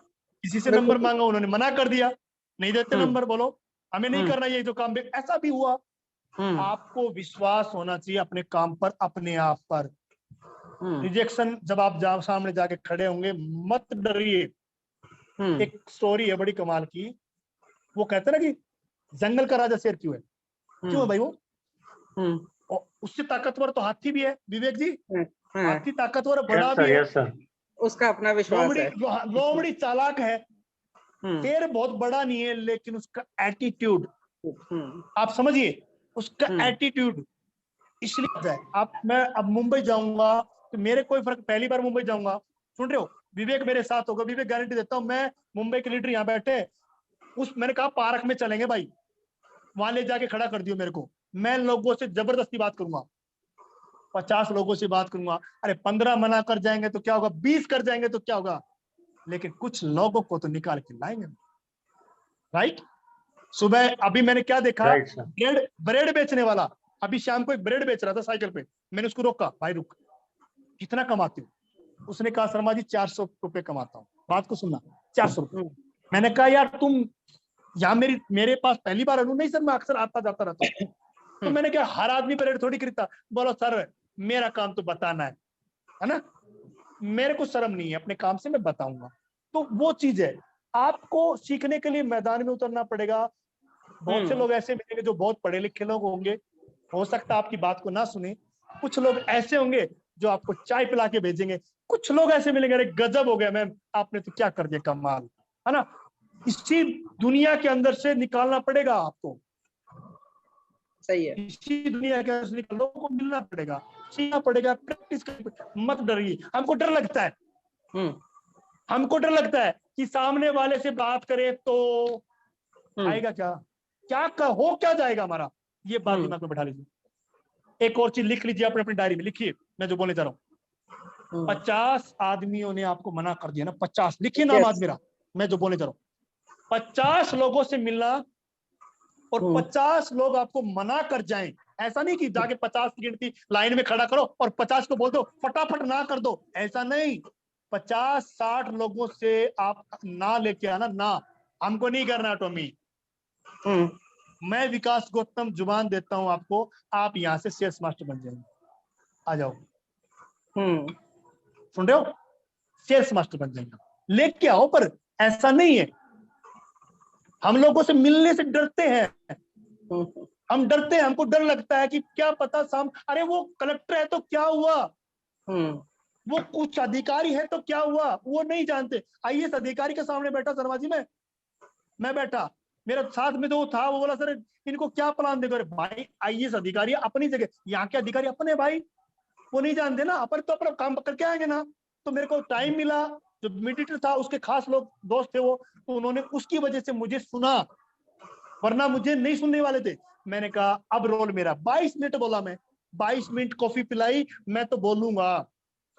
किसी से बिल्कुल। नंबर मांगा, उन्होंने मना कर दिया, नहीं देते हम्म, नंबर, बोलो हमें नहीं हम्म, करना ये जो काम भी, ऐसा भी हुआ। हम्म, आपको विश्वास होना चाहिए अपने काम पर, अपने आप पर। हम्म, रिजेक्शन जब आप सामने जाके खड़े होंगे, मत डरिए। हम्म, एक स्टोरी है बड़ी कमाल की, वो कहते हैं ना कि जंगल का राजा शेर क्यों है? क्यों है भाई वो? हम्म, और उससे ताकतवर तो हाथी भी है विवेक जी। हाँ, हाथी ताकतवर है, बड़ा यस भी सर, है, यस सर। उसका अपना विश्वास है। लोमड़ी चालाक है। हम्म, शेर बहुत बड़ा नहीं है, लेकिन उसका एटीट्यूड हम्म, आप समझिए, उसका हम्म, एटीट्यूड इसलिए है। आप, मैं अब मुंबई जाऊंगा तो मेरे कोई फर्क, पहली बार मुंबई जाऊंगा, सुन रहे हो, विवेक मेरे साथ होगा, विवेक गारंटी देता हूँ, मैं मुंबई के लीडर यहाँ बैठे, मैंने कहा पार्क में चलेंगे भाई, वहां ले जाके खड़ा कर दियो मेरे को, मैं लोगों से जबरदस्ती बात करूंगा, 50 लोगों से बात करूंगा। अरे 15 मना कर जाएंगे तो क्या होगा, 20 कर जाएंगे तो क्या होगा, लेकिन कुछ लोगों को तो निकाल के लाएंगे, राइट। सुबह अभी मैंने क्या देखा, राइट सर। ब्रेड ब्रेड बेचने वाला, अभी शाम को एक ब्रेड बेच रहा था साइकिल पे, मैंने उसको रोका, भाई रुक, कितना कमाते हो? उसने कहा शर्मा जी 400 रुपए कमाता हूँ। बात को सुनना, 400 रुपए। मैंने कहा यार तुम यहाँ मेरे पास पहली बार नहीं सर, मैं अक्सर आता जाता रहता हूँ। तो मैंने कहा हर आदमी ब्रेड थोड़ी खरीदता, बोलो सर मेरा काम तो बताना है ना, मेरे को शर्म नहीं है, अपने काम से मैं बताऊंगा। तो वो चीज है, आपको सीखने के लिए मैदान में उतरना पड़ेगा। बहुत से लोग ऐसे मिलेंगे जो बहुत पढ़े लिखे लोग होंगे, हो सकता है आपकी बात को ना सुने। कुछ लोग ऐसे होंगे जो आपको चाय पिला के भेजेंगे। कुछ लोग ऐसे मिलेंगे, अरे गजब हो गया मैम, आपने तो क्या कर दिया, कमाल, है ना। इसी दुनिया के अंदर से निकालना पड़ेगा आपको, सही है। इसी दुनिया के अंदर से लोगों को मिलना पड़ेगा, सीखना पड़ेगा, प्रैक्टिस करनी। मत डरिए, हमको डर लगता है, हमको डर लगता है कि सामने वाले से बात करें तो आएगा क्या, हो क्या जाएगा हमारा, ये बात दिमाग में बैठा लीजिए। एक और चीज लिख लीजिए अपने अपनी डायरी में, लिखिए मैं जो बोलने जा रहा हूँ। 50 आदमियों ने आपको मना कर दिया ना, 50, लिखिए नाम आज मेरा, मैं जो बोलने जा रहा हूँ। 50 लोगों से मिलना और 50 लोग आपको मना कर जाएं, ऐसा नहीं कि जाके 50 की गिनती लाइन में खड़ा करो और 50 को बोल दो फटाफट ना कर दो, ऐसा नहीं। 50-60 लोगों से आप ना लेके आना, ना हमको नहीं करना टॉमी। मैं विकास गौतम जुबान देता हूं आपको, आप यहां से सेल्स मास्टर बन जाएंगे, आ जाओ, सुन रहे हो, सेल्स मास्टर बन जाएंगे, लेके आओ। पर ऐसा नहीं है, हम लोगों से मिलने से डरते हैं, हम डरते हैं, हमको डर लगता है कि क्या पता अरे वो कलेक्टर है तो क्या हुआ, वो कुछ अधिकारी है तो क्या हुआ, वो नहीं जानते। आईएएस अधिकारी के सामने बैठा शर्मा जी, मैं बैठा, मेरा साथ में तो था, वो बोला सर इनको क्या प्लान देखो। अरे भाई आईएएस अधिकारी अपनी जगह, यहाँ के अधिकारी अपने भाई, वो नहीं जानते ना, अपन तो अपना काम करके आएंगे ना। तो मेरे को टाइम मिला, जो मीडिएटर था उसके खास लोग दोस्त थे वो, तो उन्होंने उसकी वजह से मुझे सुना, वरना मुझे नहीं सुनने वाले थे। मैंने कहा अब रोल मेरा, 22 मिनट बोला मैं, 22 मिनट कॉफी पिलाई, मैं तो बोलूंगा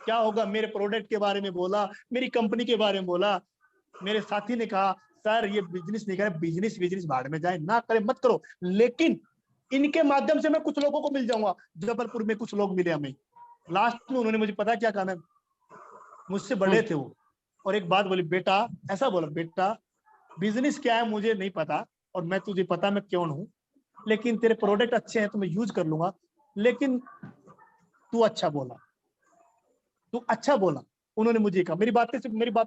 क्या होगा, मेरे प्रोडक्ट के बारे में बोला, मेरी कंपनी के बारे में बोला। मेरे साथी ने कहा सर ये बिजनेस नहीं करे, बिजनेस भाड़ में जाए, ना करे मत करो, लेकिन इनके माध्यम से मैं कुछ लोगों को मिल जाऊंगा। जबलपुर में कुछ लोग मिले हमें, लास्ट में उन्होंने मुझे पता क्या कहा, मैं मुझसे बड़े थे वो, और एक बात बोली, बेटा ऐसा बोला, बेटा बिजनेस क्या है मुझे नहीं पता, और मैं तुझे पता मैं क्यों हूं, लेकिन तेरे प्रोडक्ट अच्छे हैं तो मैं यूज कर लूंगा, लेकिन तू अच्छा बोला, तू अच्छा बोला। उन्होंने मुझे कहा, मेरी बातों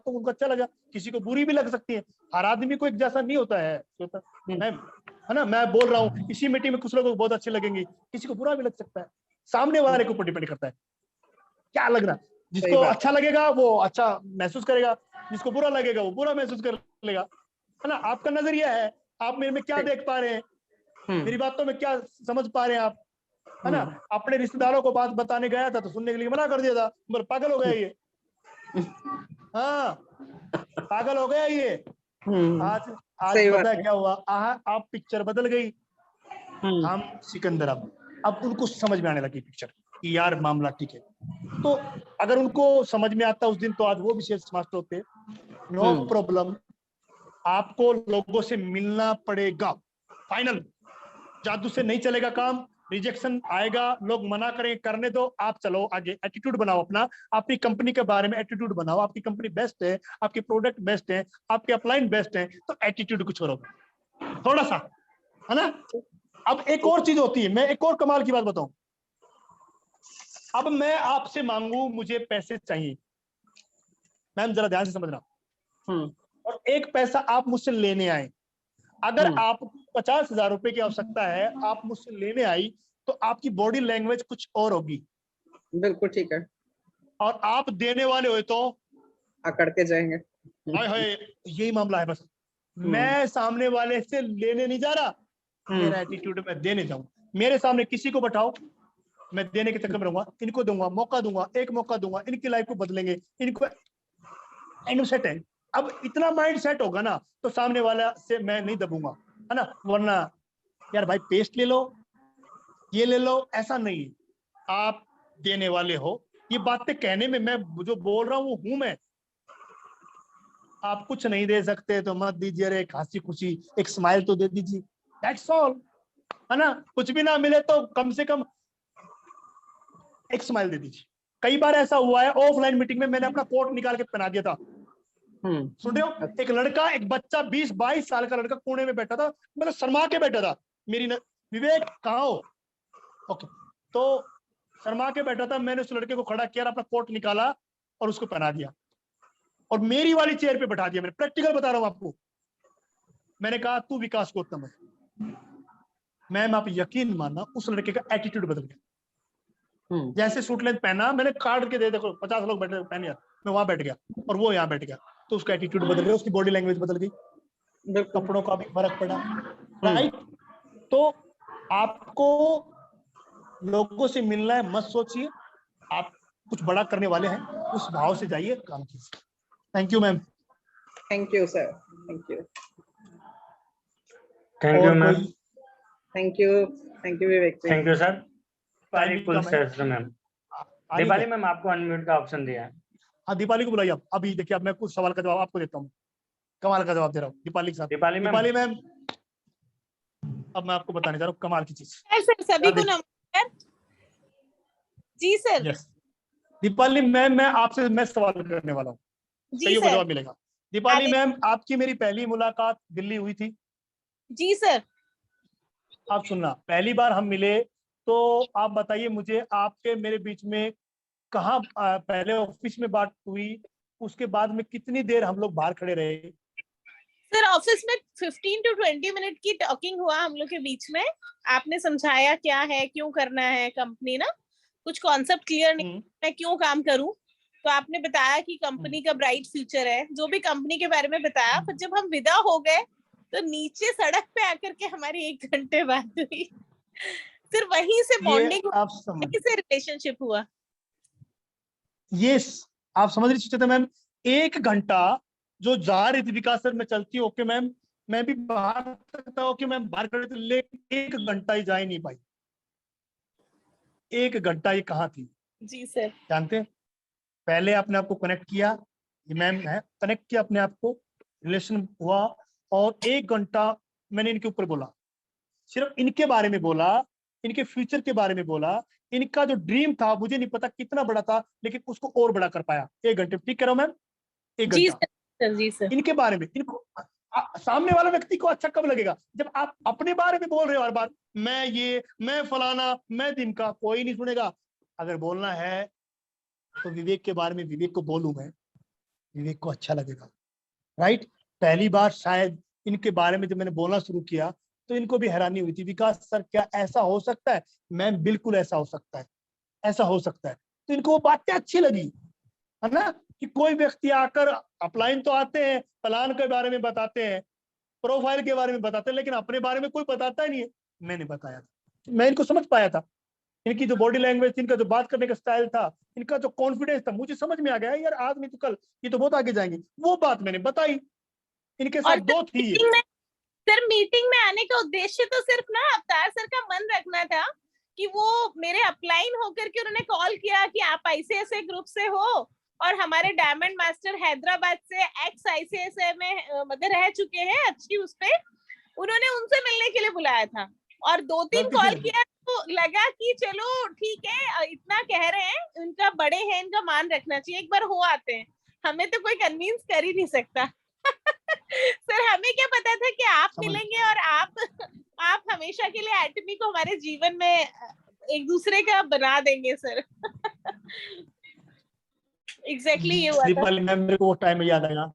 को उनको अच्छा लगा, किसी को बुरी भी लग सकती है, हर आदमी को एक जैसा नहीं होता है मैम, है ना। मैं बोल रहा हूँ इसी मीटिंग में कुछ लोगों को बहुत अच्छे लगेंगे, किसी को बुरा भी लग सकता है, सामने वाले के ऊपर डिपेंड करता है क्या लग रहा है। जिसको अच्छा लगेगा वो अच्छा महसूस करेगा, जिसको बुरा लगेगा वो बुरा महसूस कर लेगा, है ना। आपका नजरिया है, आप मेरे में क्या देख पा रहे हैं, मेरी बातों में क्या समझ पा रहे हैं आप, है ना। अपने रिश्तेदारों को बात बताने गया था तो सुनने के लिए मना कर दिया था, बोले पागल हो गया ये, हाँ पागल हो गया ये। आज पता है क्या हुआ, आप पिक्चर बदल गई, हम सिकंदर, अब उनको समझ में आने लगी पिक्चर कि यार मामला ठीक है। तो अगर उनको समझ में आता उस दिन तो आज वो भी सेल्स मास्टर होते, नो प्रॉब्लम। आपको लोगों से मिलना पड़ेगा, फाइनल, जादू से नहीं चलेगा काम, रिजेक्शन आएगा, लोग मना करेंगे, करने दो, आप चलो आगे, एटीट्यूड बनाओ अपना, अपनी कंपनी के बारे में एटीट्यूड बनाओ, आपकी कंपनी बेस्ट है, आपके प्रोडक्ट बेस्ट है, आपके अपलाइन बेस्ट है, तो एटीट्यूड को छोड़ो थोड़ा सा, है ना। अब एक और चीज होती है, मैं एक और कमाल की बात बताऊं, अब मैं आपसे मांगू मुझे पैसे चाहिए, मैम जरा ध्यान से समझना, और एक पैसा आप मुझसे लेने आए, अगर आपको 50,000 रुपए की आवश्यकता है, आप मुझसे लेने आई, तो आपकी बॉडी लैंग्वेज कुछ और होगी। बिल्कुल ठीक है। और आप देने वाले हो तो अकड़ के जाएंगे। हाय हाय, यही मामला है बस। मैं सामने वाले से लेने नहीं जा रहा, मेरा एटीट्यूड मैं देने जाऊं। मेरे सामने किसी को बैठाओ, मैं देने के चक्कर में रहूंगा, इनको दूंगा, मौका दूंगा, एक मौका दूंगा, इनकी लाइफ को बदलेंगे, इनको सेट है। अब इतना माइंड सेट होगा ना, तो सामने वाला से मैं नहीं दबूंगा, है ना। वरना यार भाई पेस्ट ले लो, ये ले लो, ऐसा नहीं। आप देने वाले हो, ये बातें कहने में मैं जो बोल रहा हूँ वो हूं मैं। आप कुछ नहीं दे सकते तो मत दीजिए, एक हंसी खुशी एक स्माइल तो दे दीजिए, दैट्स ऑल, है ना। कुछ भी ना मिले तो कम से कम एक स्माइल दे दीजिए। कई बार ऐसा हुआ है, ऑफलाइन मीटिंग में मैंने अपना कोट निकाल के पहना दिया था, सुन रहे हो, एक लड़का, एक बच्चा 20-22 साल का लड़का कोने में बैठा था, मतलब शर्मा के बैठा था, विवेक कहाँ हो, ओके, तो शर्मा के बैठा था, मैंने उस लड़के को खड़ा किया, अपना कोट निकाला और उसको पहना दिया, और मेरी वाली चेयर पे बैठा दिया। मैंने प्रैक्टिकल बता रहा हूं आपको, मैंने कहा तू विकास गौतम है। मैम आप यकीन मानना, उस लड़के का एटीट्यूड बदल गया। जैसे सूट लेंथ पहना, मैंने कार्ड के दे, देखो 50 लोग बैठे, पहन यार, मैं वहां बैठ गया और वो यहाँ बैठ गया, तो उसका एटीट्यूड बदल गया, उसकी बॉडी लैंग्वेज बदल गई, कपड़ों का भी फर्क पड़ा, राइट। तो आपको लोगों से मिलना है, मत सोचिए आप कुछ बड़ा करने वाले हैं, उस भाव से जाइए, काम कीजिए। Thank you ma'am. Thank you sir, thank you, thank you ma'am, thank you, thank you Vivek ji, thank you sir. Ma'am, Deepali ma'am आपको अनम्यूट का ऑप्शन दिया है। हाँ दीपाली को बुलाइए आप। अभी देखिए, अब मैं कुछ सवाल का जवाब आपको देता हूँ, कमाल का जवाब दे रहा हूँ दीपाली के साथ। दीपाली मैम, अब मैं आपको बताने जा रहा हूँ कमाल की चीज। सर सभी को नमस्कार। जी सर। यस दीपाली मैम, मैं आपसे मैं सवाल करने वाला हूँ, सही को जवाब मिलेगा। दीपाली मैम, आपकी मेरी पहली मुलाकात दिल्ली हुई थी। जी सर। आप सुनना, पहली बार हम मिले, तो आप बताइए मुझे, आपके मेरे बीच में कहाँ, पहले ऑफिस में बात हुई, उसके बाद में कितनी देर हम लोग बाहर खड़े रहे? सर ऑफिस में 15 to 20 मिनट की टॉकिंग हुआ हम लोग के बीच में। आपने समझाया क्या है, क्यों करना है कंपनी ना, कुछ कॉन्सेप्ट क्लियर नहीं, मैं क्यों काम करूं, तो आपने बताया कि कंपनी का ब्राइट फ्यूचर है, जो भी कंपनी के बारे में बताया। फिर जब हम विदा हो गए तो नीचे सड़क पे आकर के हमारी 1 घंटे बात हुई। फिर वहीं से बॉन्डिंग, वहीं से रिलेशनशिप हुआ। ये आप समझ रही सुचेता मैम, 1 घंटा जो जा रही थी विकास सर, मैं चलती ओके मैम, मैं भी बाहर सकता हूँ कि मैम बाहर खड़े थे, लेकिन 1 घंटा ही जा ही नहीं पाई। 1 घंटा ये कहाँ थी? जी सर। जानते हैं, पहले अपने आप को कनेक्ट किया, ये मैम है, कनेक्ट किया अपने आप को, रिलेशन हुआ, और 1 घंटा मैंने इनके ऊपर बोला, सिर्फ इनके बारे में बोला, इनके फ्यूचर के बारे में बोला, इनका जो ड्रीम था मुझे नहीं पता कितना बड़ा था, लेकिन उसको और बड़ा कर पाया 1 घंटे। ठीक कह रहा हूं मैम? 1 घंटा जी सर। इनके बारे में, इनको सामने वाला व्यक्ति को अच्छा कब लगेगा? जब आप अपने बारे में बोल रहे हो हर बार, मैं ये, मैं फलाना, मैं तिनका, कोई नहीं सुनेगा। अगर बोलना है तो विवेक के बारे में विवेक को बोलूं मैं, विवेक को अच्छा लगेगा, राइट। पहली बार शायद इनके बारे में जब मैंने बोलना शुरू किया तो इनको भी हैरानी हुई थी, विकास सर क्या ऐसा हो सकता है? मैम बिल्कुल ऐसा हो सकता है, ऐसा हो सकता है। तो इनको वो बातें अच्छी लगी, है ना, कि कोई व्यक्ति आकर अपलाइन तो आते हैं, प्लान के बारे में बताते हैं, प्रोफाइल के बारे में बताते हैं, लेकिन अपने बारे में कोई बताता ही नहीं है। मैंने बताया था, मैं इनको समझ पाया था, इनकी जो बॉडी लैंग्वेज, इनका जो बात करने का स्टाइल था, इनका जो कॉन्फिडेंस था, मुझे समझ में आ गया यार आज नहीं तो कल ये तो बहुत आगे जाएंगे। वो बात मैंने बताई, इनके साथ दो थी। सर मीटिंग में आने का उद्देश्य तो सिर्फ ना अवतार सर का मन रखना था कि वो मेरे अपलाइन होकर के उन्होंने कॉल किया कि आप ICICI ग्रुप से हो और हमारे डायमंड मास्टर हैदराबाद से एक्स ICICI में मतलब रह चुके हैं अच्छी, उस पे उन्होंने उनसे मिलने के लिए बुलाया था। और 2-3 कॉल किया तो लगा कि चलो ठीक है, इतना कह रहे हैं, उनका बड़े हैं, इनका मान रखना चाहिए, एक बार हो आते हैं, हमें तो कोई कन्विंस कर ही नहीं सकता। सर हमें क्या पता था कि आप मिलेंगे और आप हमेशा के लिए एटमी को हमारे जीवन में एक दूसरे का बना देंगे सर। एग्जैक्टली ये हुआ था। दीपाली मैम, मेरे को वो टाइम याद आया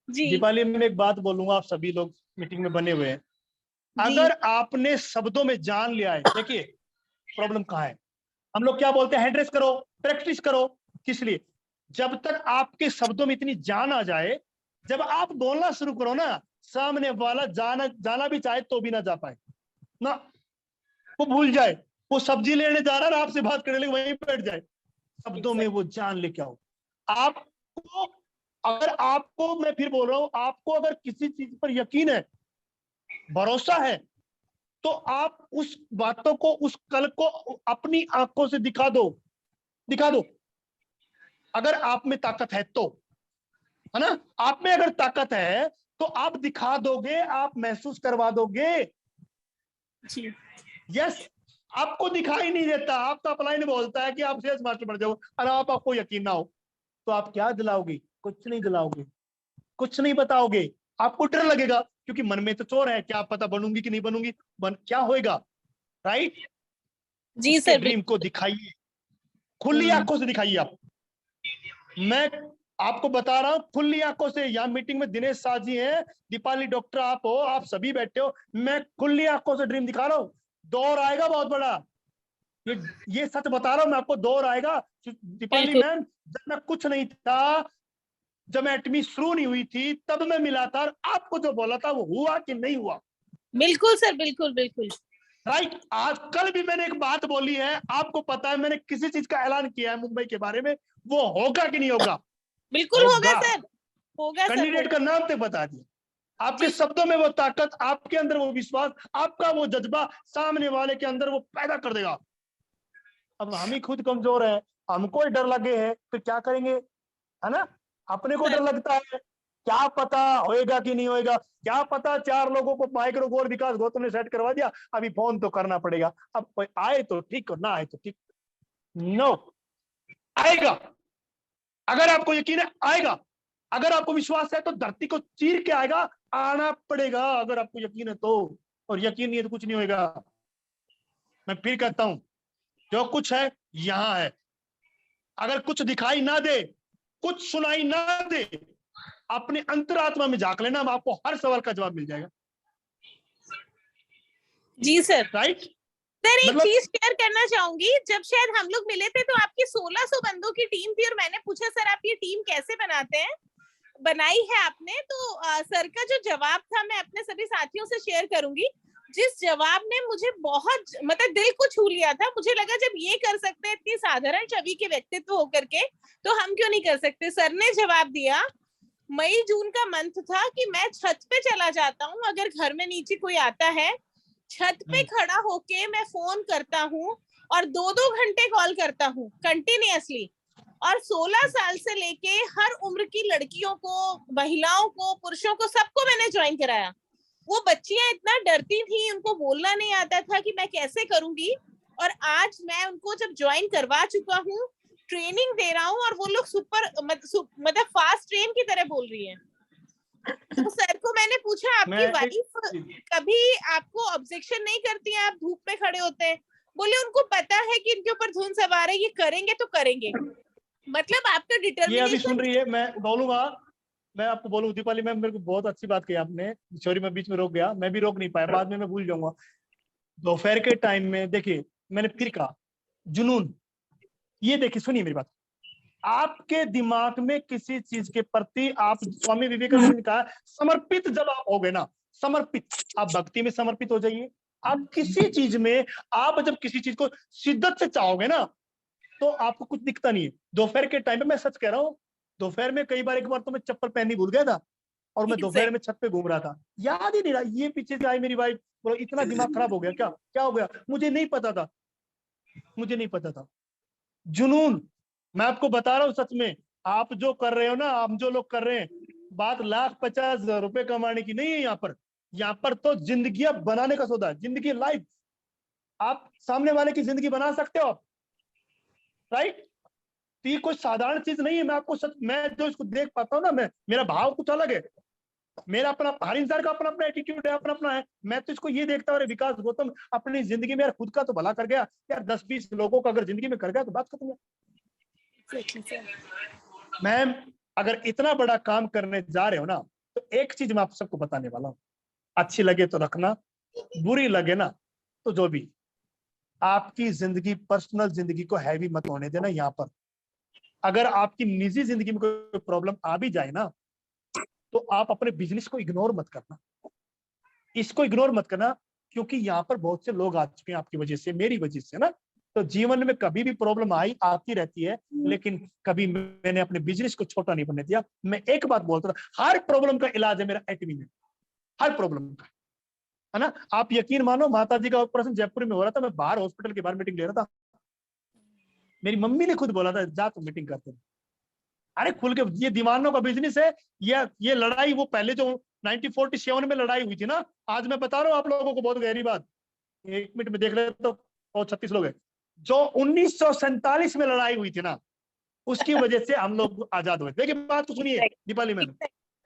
जी दीपाली, मैं एक बात बोलूंगा, आप सभी लोग मीटिंग में बने हुए हैं, जी अगर आपने शब्दों में जान लिया है, देखिए प्रॉब्लम कहाँ है, हम लोग क्या बोलते हैं, हेडरेस करो, प्रैक्टिस करो, किस लिए, जब तक आपके शब्दों में इतनी जान आ जाए, जब आप बोलना शुरू करो ना, सामने वाला जाना भी चाहे तो भी ना जा पाए ना, वो भूल जाए, वो सब्जी लेने जा रहा है, आपसे बात करने लगे, वहीं बैठ जाए, शब्दों में वो जान लेके आओ। आपको, अगर आपको, मैं फिर बोल रहा हूं, आपको अगर किसी चीज पर यकीन है, भरोसा है, तो आप उस बातों को, उस कल को अपनी आंखों से दिखा दो, दिखा दो, अगर आप में ताकत है तो, है ना, आप में अगर ताकत है तो आप दिखा दोगे, आप महसूस करवा दोगे। यस, आपको दिखाई नहीं देता, आपका अपलाइन बोलता है कि आप सेल्स मास्टर बन जाओ, और आपको यकीन ना हो तो आप क्या दिलाओगे, कुछ नहीं दिलाओगे, कुछ नहीं बताओगे, आपको डर लगेगा, क्योंकि मन में तो चोर है, क्या पता बनूंगी कि नहीं बनूंगी, क्या होएगा, राइट। जी सर, ड्रीम को दिखाइए, खुली आंखों से दिखाइए। आप, मैं आपको बता रहा हूं खुली आंखों से, यहाँ मीटिंग में दिनेश शाह जी हैं, दीपाली डॉक्टर आप हो, आप सभी बैठे हो, मैं खुली आंखों से ड्रीम दिखा रहा हूँ, दौर आएगा बहुत बड़ा, ये सच बता रहा हूं मैं आपको, दौर आएगा। दीपाली मैम, जब मैं कुछ नहीं था, जब मैं एटमी शुरू नहीं हुई थी, तब मैं मिला था, और आपको जो बोला था वो हुआ कि नहीं हुआ? बिल्कुल सर, बिल्कुल बिल्कुल राइट। आज कल भी मैंने एक बात बोली है, आपको पता है, मैंने किसी चीज का ऐलान किया है मुंबई के बारे में, वो होगा कि नहीं होगा? बिल्कुल होगा सर, होगा सर, कैंडिडेट का नाम तक बता दिया, आपके शब्दों में वो ताकत, आपके अंदर वो विश्वास, आपका वो जज्बा सामने वाले के अंदर वो पैदा कर देगा। अब हम ही खुद कमजोर है, हमको ही डर लगे है, तो क्या करेंगे, है ना, अपने को डर लगता है, क्या पता होएगा कि नहीं होएगा, क्या पता 4 लोगों को माइक्रो गोल विकास गौतम ने सेट करवा दिया, अभी फोन तो करना पड़ेगा, अब कोई आए तो ठीक और ना आए तो ठीक, नो, आएगा, अगर आपको यकीन है आएगा, अगर आपको विश्वास है तो धरती को चीर के आएगा, आना पड़ेगा, अगर आपको यकीन है तो, और यकीन नहीं है तो कुछ नहीं होएगा। मैं फिर कहता हूं, जो कुछ है यहां है, अगर कुछ दिखाई ना दे, कुछ सुनाई ना दे, अपने अंतरात्मा में झांक लेना, आपको हर सवाल का जवाब मिल जाएगा। जी सर, राइट सर एक मतलब, चीज शेयर करना चाहूंगी, जब शायद हम लोग मिले थे तो आपकी 1600 बंदों की टीम थी, और मैंने पूछा सर आप ये टीम कैसे बनाते हैं, बनाई है आपने, तो सर का जो जवाब था मैं अपने सभी साथियों से शेयर करूंगी, जिस जवाब ने मुझे बहुत मतलब दिल को छू लिया था। मुझे लगा जब ये कर सकते हैं इतनी साधारण छवि के व्यक्तित्व होकर के, तो हम क्यों नहीं कर सकते। सर ने जवाब दिया, मई जून का मंथ था, कि मैं छत पे चला जाता हूँ, अगर घर में नीचे कोई आता है, छत पे खड़ा होके मैं फोन करता हूँ और 2-2 घंटे कॉल करता हूँ कंटिन्यूअसली, और 16 साल से लेके हर उम्र की लड़कियों को, महिलाओं को, पुरुषों को, सबको मैंने ज्वाइन कराया। वो बच्चियां इतना डरती थी, उनको बोलना नहीं आता था कि मैं कैसे करूंगी, और आज मैं उनको जब ज्वाइन करवा चुका हूँ, ट्रेनिंग दे रहा हूँ, और वो लोग सुपर मतलब फास्ट ट्रेन की तरह बोल रही है। तो सर को मैंने पूछा, आपकी वाइफ कभी आपको ऑब्जेक्शन नहीं करती है, आप धूप में खड़े होते हैं? बोले उनको पता है कि इनके ऊपर धुन सवार है, ये करेंगे तो करेंगे। मतलब आपका डिटर्मिनेशन। ये अभी सुन रही है, मैं बोलूंगा, मैं आपको बोलूँ, दीपाली मैम, मेरे को बहुत अच्छी बात कही आपने, सॉरी मैं बीच में रोक गया, मैं भी रोक नहीं पाया, बाद में मैं भूल जाऊंगा। दोपहर के टाइम में देखिए, मैंने फिर कहा, जुनून, ये देखिए, सुनिए मेरी बात, आपके दिमाग में किसी चीज के प्रति, आप, स्वामी विवेकानंद ने कहा, समर्पित जब आप हो गए ना, समर्पित, आप भक्ति में समर्पित हो जाइए, आप किसी चीज में, आप जब किसी चीज को शिद्दत से चाहोगे ना, तो आपको कुछ दिखता नहीं है। दोपहर के टाइम पे, मैं सच कह रहा हूँ, दोपहर में कई बार, एक बार तो मैं चप्पल पहननी भूल गया था, और मैं दोपहर में छत पे घूम रहा था, याद ही नहीं रहा, ये पीछे से आई मेरी वाइफ, बोलो इतना दिमाग खराब हो गया क्या, क्या हो गया, मुझे नहीं पता था, मुझे नहीं पता था। जुनून, मैं आपको बता रहा हूँ, सच में आप जो कर रहे हो ना, हम जो लोग कर रहे हैं, बात 1,50,000 रुपए कमाने की नहीं है, यहाँ पर तो जिंदगी बनाने का सौदा है, जिंदगी लाइफ। आप सामने वाले की जिंदगी बना सकते हो आप, राइट। तो ये कोई साधारण चीज नहीं है। मैं आपको मैं जो इसको देख पाता हूँ ना, मेरा भाव कुछ अलग है। मेरा अपना, हर इंसान का अपना अपना एटीट्यूड है, अपना अपना है। मैं तो इसको ये देखता हूँ, विकास गौतम अपनी जिंदगी में यार खुद का तो भला कर गया यार, 10-20 लोगों का अगर जिंदगी में कर गया तो बात खत्म है। मैम अगर इतना बड़ा काम करने जा रहे हो ना, तो एक चीज मैं आप सबको बताने वाला हूँ, अच्छी लगे तो रखना, बुरी लगे ना तो जो भी, आपकी जिंदगी, पर्सनल जिंदगी को हैवी मत होने देना। यहाँ पर अगर आपकी निजी जिंदगी में कोई प्रॉब्लम आ भी जाए ना, तो आप अपने बिजनेस को इग्नोर मत करना, इसको इग्नोर मत करना, क्योंकि यहाँ पर बहुत से लोग आ चुके हैं आपकी वजह से, मेरी वजह से ना। तो जीवन में कभी भी प्रॉब्लम आई आती रहती है, लेकिन कभी मैंने अपने बिजनेस को छोटा नहीं बनने दिया। मैं एक बात बोलता था, हर प्रॉब्लम का इलाज है मेरा एटमी में, हर प्रॉब्लम का, है ना। आप यकीन मानो, माता जी का ऑपरेशन जयपुर में हो रहा था, मैं बाहर हॉस्पिटल के बाहर मीटिंग ले रहा था, मेरी मम्मी ने खुद बोला था जा तू मीटिंग करते। अरे खुल के, ये दीवानों का बिजनेस है। ये लड़ाई वो पहले जो 1947 में लड़ाई हुई थी ना, आज मैं बता रहा हूँ आप लोगों को बहुत गहरी बात, 1 मिनट में देख ले तो और 36 लोग हैं, जो 1947 में लड़ाई हुई थी ना, उसकी वजह से हम लोग आजाद हुए। देखिए बात तो सुनिए दीपाली मैम,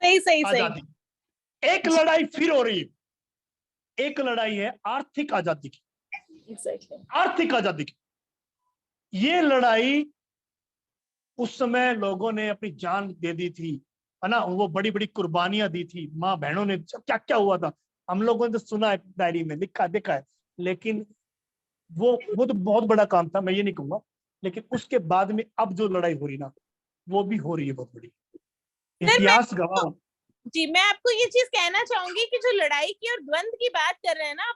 सही आजादी, एक लड़ाई फिर हो रही है, एक लड़ाई है आर्थिक आजादी की, आर्थिक आजादी की। ये लड़ाई उस समय लोगों ने अपनी जान दे दी थी, है ना, वो बड़ी बड़ी कुर्बानियां दी थी, माँ बहनों ने, क्या क्या हुआ था हम लोगों ने तो सुना है, डायरी में लिखा देखा है। लेकिन वो तो बहुत बड़ा काम था, मैं ये नहीं कहूंगा। लेकिन उसके बाद में अब जो लड़ाई हो रही ना, वो भी हो रही है बहुत बड़ी, इतिहास गवाह। जी मैं आपको ये चीज कहना चाहूंगी कि जो लड़ाई की और द्वंद की बात कर रहे हैं ना,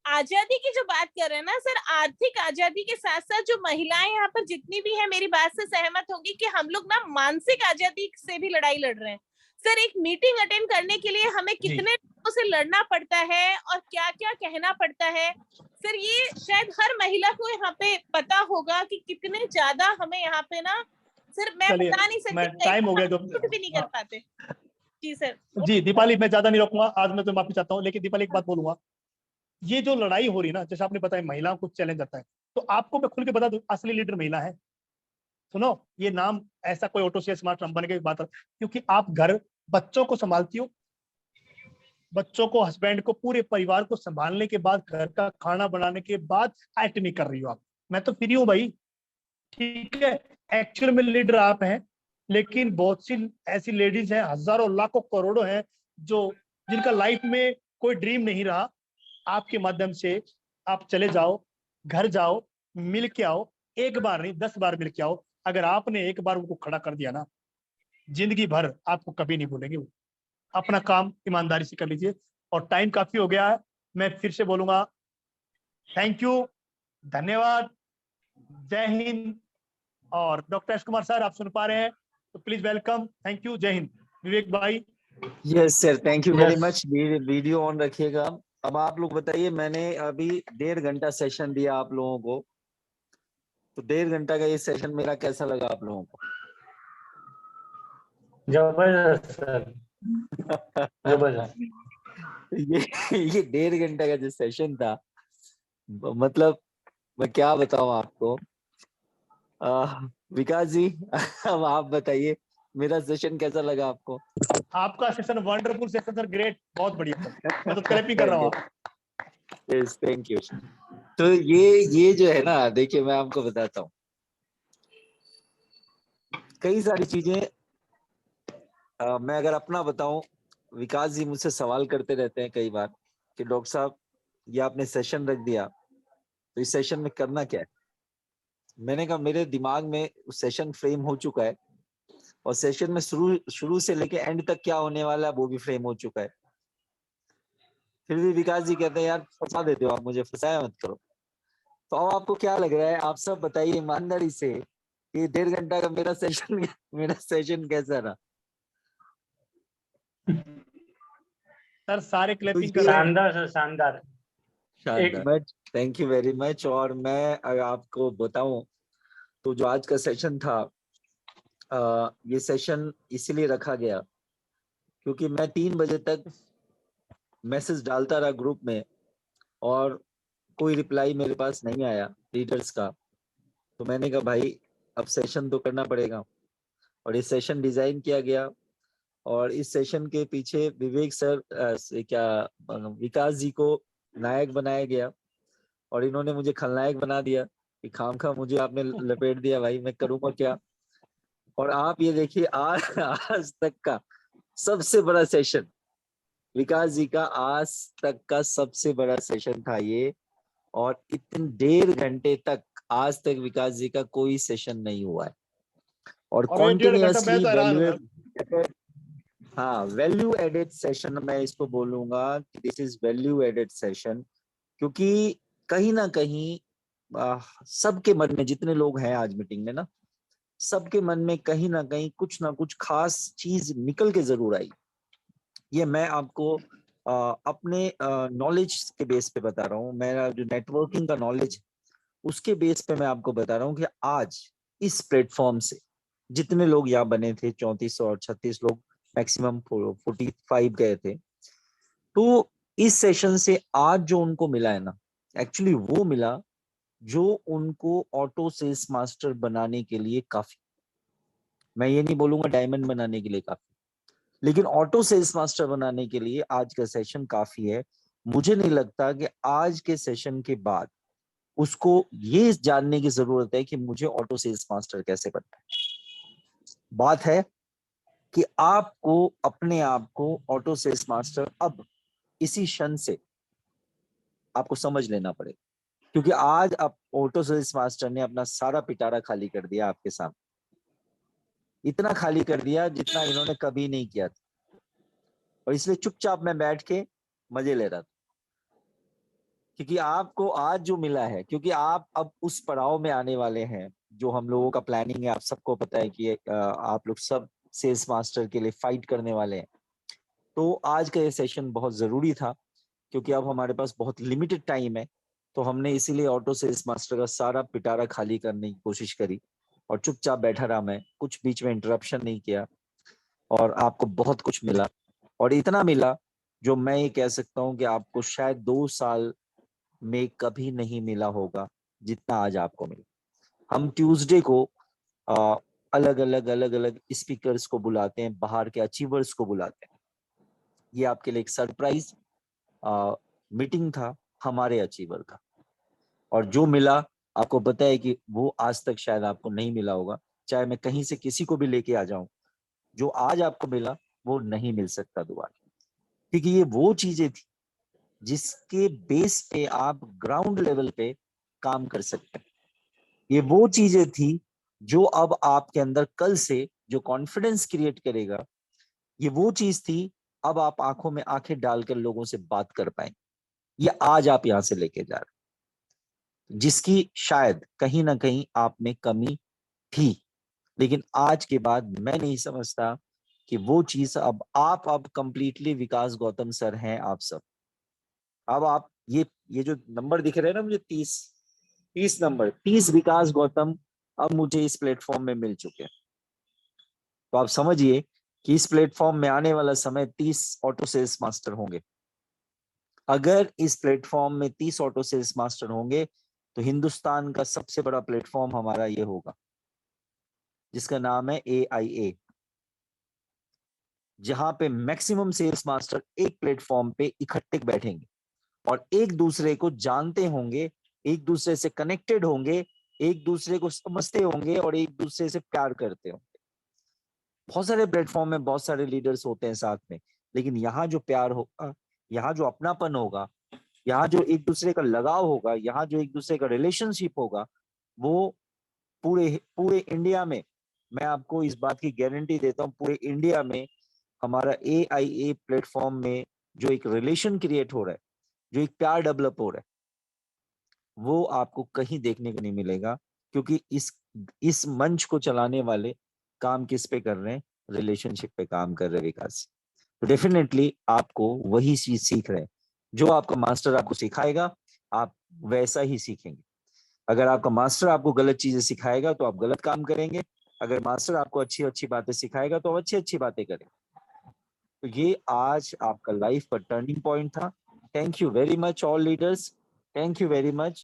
आजादी की जो बात कर रहे हैं ना सर, आर्थिक आजादी के साथ साथ जो महिलाएं यहाँ पर जितनी भी है, मेरी बात से सहमत होंगी कि हम लोग ना मानसिक आजादी से भी लड़ाई लड़ रहे हैं। सर एक मीटिंग अटेंड करने के लिए हमें कितने लोगों से लड़ना पड़ता है और क्या क्या कहना पड़ता है, सर ये शायद हर महिला को यहाँ पे पता होगा कि कितने ज्यादा हमें यहाँ पे ना, सर मैं बता नहीं सकती, टाइम हो गया तो भी नहीं कर पाते। जी सर। जी दीपाली, मैं ज्यादा नहीं रोकूंगा आज, मैं तो माफी चाहता हूँ, लेकिन दीपाली एक बात बोलूंगा, ये जो लड़ाई हो रही है ना, जैसे आपने बताया महिलाओं को चैलेंज आता है, तो आपको मैं खुल के बता दूं, असली लीडर महिला है। सुनो, ये नाम ऐसा कोई ऑटो से स्मार्ट बन के बात, क्योंकि आप घर बच्चों को संभालती हो, बच्चों को, हस्बैंड को, पूरे परिवार को संभालने के बाद, घर का खाना बनाने के बाद एटमी कर रही हो आप। मैं तो फ्री हूँ भाई, ठीक है। एक्चुअल में लीडर आप हैं, लेकिन बहुत सी ऐसी लेडीज हैं, हजारों लाखों करोड़ों हैं, जो जिनका लाइफ में कोई ड्रीम नहीं रहा। आपके माध्यम से आप चले जाओ, घर जाओ, मिल के आओ, एक बार नहीं 10 बार मिल के आओ। अगर आपने एक बार उनको खड़ा कर दिया ना, जिंदगी भर आपको कभी नहीं भूलेंगे वो। अपना काम ईमानदारी से कर लीजिए। और टाइम काफी हो गया है, मैं फिर से बोलूंगा, थैंक यू, धन्यवाद, जय हिंद। और डॉक्टर एस कुमार सर आप सुन पा रहे हैं तो प्लीज वेलकम, थैंक यू, जय हिंद। विवेक भाई। Yes sir, thank you very much. Video on रखिएगा। अब आप लोग बताइए, मैंने अभी 1.5 घंटा सेशन दिया आप लोगों को, तो 1.5 घंटा का ये सेशन मेरा कैसा लगा आप लोगों को? जबरदस्त सर, जबरदस्त। ये 1.5 घंटा का जो सेशन था, मतलब मैं क्या बताऊं आपको। विकास जी अब आप बताइए, मेरा सेशन कैसा लगा आपको? आपका session wonderful session sir, great, बहुत बढ़िया सर, मैं तो क्लैपिंग कर रहा हूँ। Yes, thank you. तो ये जो है ना, देखिए मैं आपको बताता हूँ, कई सारी चीजें मैं अगर अपना बताऊं, विकास जी मुझसे सवाल करते रहते हैं कई बार कि डॉक्टर साहब ये आपने सेशन रख दिया, तो इस सेशन में करना क्या है? मैंने कहा मेरे दिमाग में सेशन फ्रेम हो चुका है, और सेशन में शुरू से लेके एंड तक क्या होने वाला है वो भी फ्रेम हो चुका है। फिर भी विकास जी कहते हैं यार फंसा देते हो आप मुझे, फंसाया मत करो। तो अब आपको क्या लग रहा है, आप सब बताइए ईमानदारी से, कि 1.5 घंटा का मेरा सेशन कैसा रहा? सर सारे क्लैपिंग कर रहे हैं। शानदार सर, शानदार। Thank you very much. और मैं अगर आपको बताऊं तो जो आज का सेशन था, ये सेशन इसीलिए रखा गया क्योंकि मैं 3 बजे तक मैसेज डालता रहा ग्रुप में, और कोई रिप्लाई मेरे पास नहीं आया लीडर्स का, तो मैंने कहा भाई अब सेशन तो करना पड़ेगा, और ये सेशन डिजाइन किया गया। और इस सेशन के पीछे विवेक सर विकास जी को नायक बनाया गया, और इन्होंने मुझे खलनायक बना दिया कि खामखा मुझे आपने लपेट दिया भाई, मैं करूंगा क्या। और आप ये देखिए आज तक का सबसे बड़ा सेशन विकास जी का, आज तक का सबसे बड़ा सेशन था ये, और इतने 1.5 घंटे तक आज तक विकास जी का कोई सेशन नहीं हुआ है। और और ये 1.5 घंटा मैं कॉन्टिन्यूअसली तो हैरान हूँ सर। वैल्यू एडेड सेशन मैं इसको बोलूंगा कि this is value added session, क्योंकि कहीं ना कहीं सबके मन में, जितने लोग हैं आज मीटिंग में ना, सबके मन में कहीं ना कहीं कुछ ना कुछ खास चीज निकल के जरूर आई। ये मैं आपको अपने नॉलेज के बेस पे बता रहा हूँ, मेरा जो नेटवर्किंग का नॉलेज उसके बेस पे मैं आपको बता रहा हूँ कि आज इस प्लेटफॉर्म से जितने लोग यहाँ बने थे, 3400 और 36 लोग, मैक्सिमम 45 गए थे, तो इस सेशन से आज जो उनको मिला है ना, एक्चुअली वो मिला जो उनको ऑटो सेल्स मास्टर बनाने के लिए काफी, मैं ये नहीं बोलूंगा डायमंड बनाने के लिए काफी, लेकिन ऑटो सेल्स मास्टर बनाने के लिए आज का सेशन काफी है। मुझे नहीं लगता कि आज के सेशन के बाद उसको ये जानने की जरूरत है कि मुझे ऑटो सेल्स मास्टर कैसे बनना है। बात है कि आपको अपने आप को ऑटो सेल्स मास्टर अब इसी क्षण से आपको समझ लेना पड़ेगा, क्योंकि आज अब ऑटो सेल्स मास्टर ने अपना सारा पिटारा खाली कर दिया आपके सामने, इतना खाली कर दिया जितना इन्होंने कभी नहीं किया था, और इसलिए चुपचाप मैं बैठ के मजे ले रहा था, क्योंकि आपको आज जो मिला है, क्योंकि आप अब उस पड़ाव में आने वाले हैं जो हम लोगों का प्लानिंग है। आप सबको पता है कि आप लोग सब सेल्स मास्टर के लिए फाइट करने वाले हैं, तो आज का ये सेशन बहुत जरूरी था, क्योंकि अब हमारे पास बहुत लिमिटेड टाइम है, तो हमने इसीलिए ऑटो सेल्स मास्टर का सारा पिटारा खाली करने की कोशिश करी, और चुपचाप बैठा रहा मैं, कुछ बीच में इंटरप्शन नहीं किया, और आपको बहुत कुछ मिला, और इतना मिला जो मैं ये कह सकता हूँ कि आपको शायद 2 साल में कभी नहीं मिला होगा जितना आज आपको मिला। हम ट्यूसडे को अलग अलग स्पीकर्स को बुलाते हैं, बाहर के अचीवर्स को बुलाते हैं। ये आपके लिए एक सरप्राइज मीटिंग था हमारे अचीवर का, और जो मिला आपको पता है कि वो आज तक शायद आपको नहीं मिला होगा, चाहे मैं कहीं से किसी को भी लेके आ जाऊं, जो आज आपको मिला वो नहीं मिल सकता दोबारा, क्योंकि ये वो चीजें थी जिसके बेस पे आप ग्राउंड लेवल पे काम कर सकते हैं। ये वो चीजें थी जो अब आपके अंदर कल से जो कॉन्फिडेंस क्रिएट करेगा, ये वो चीज थी अब आप आंखों में आंखें डालकर लोगों से बात कर पाएंगे। ये आज आप यहां से लेके जा रहे हैं, जिसकी शायद कहीं ना कहीं आप में कमी थी, लेकिन आज के बाद मैं नहीं समझता कि वो चीज अब कंप्लीटली विकास गौतम सर हैं आप सब। अब आप ये जो नंबर दिख रहे हैं ना मुझे 30 नंबर, 30 विकास गौतम अब मुझे इस प्लेटफॉर्म में मिल चुके हैं। तो आप समझिए कि इस प्लेटफॉर्म में आने वाला समय 30 ऑटो सेल्स मास्टर होंगे। अगर इस प्लेटफॉर्म में 30 ऑटो सेल्स मास्टर होंगे तो हिंदुस्तान का सबसे बड़ा प्लेटफॉर्म हमारा ये होगा, जिसका नाम है AIA, जहां पे मैक्सिमम सेल्स मास्टर एक प्लेटफॉर्म पे इकट्ठे बैठेंगे और एक दूसरे को जानते होंगे, एक दूसरे से कनेक्टेड होंगे, एक दूसरे को समझते होंगे और एक दूसरे से प्यार करते होंगे। बहुत सारे प्लेटफॉर्म में बहुत सारे लीडर्स होते हैं साथ में, लेकिन यहाँ जो प्यार होगा, यहाँ जो अपनापन होगा, यहाँ जो एक दूसरे का लगाव होगा, यहाँ जो एक दूसरे का रिलेशनशिप होगा, वो पूरे इंडिया में, मैं आपको इस बात की गारंटी देता हूँ, पूरे इंडिया में हमारा AIA प्लेटफॉर्म में जो एक रिलेशन क्रिएट हो रहा है, जो एक प्यार डेवलप हो रहा है, वो आपको कहीं देखने को नहीं मिलेगा, क्योंकि इस मंच को चलाने वाले काम किस पे कर रहे हैं? रिलेशनशिप पे काम कर रहे हैं विकास। तो डेफिनेटली आपको वही चीज सीख रहे हैं, जो आपका मास्टर आपको सिखाएगा आप वैसा ही सीखेंगे। अगर आपका मास्टर आपको गलत चीजें सिखाएगा तो आप गलत काम करेंगे, अगर मास्टर आपको अच्छी अच्छी बातें सिखाएगा तो आप अच्छी अच्छी बातें करेंगे। तो ये आज आपका लाइफ का टर्निंग पॉइंट था। Thank you very much all leaders, thank you very much.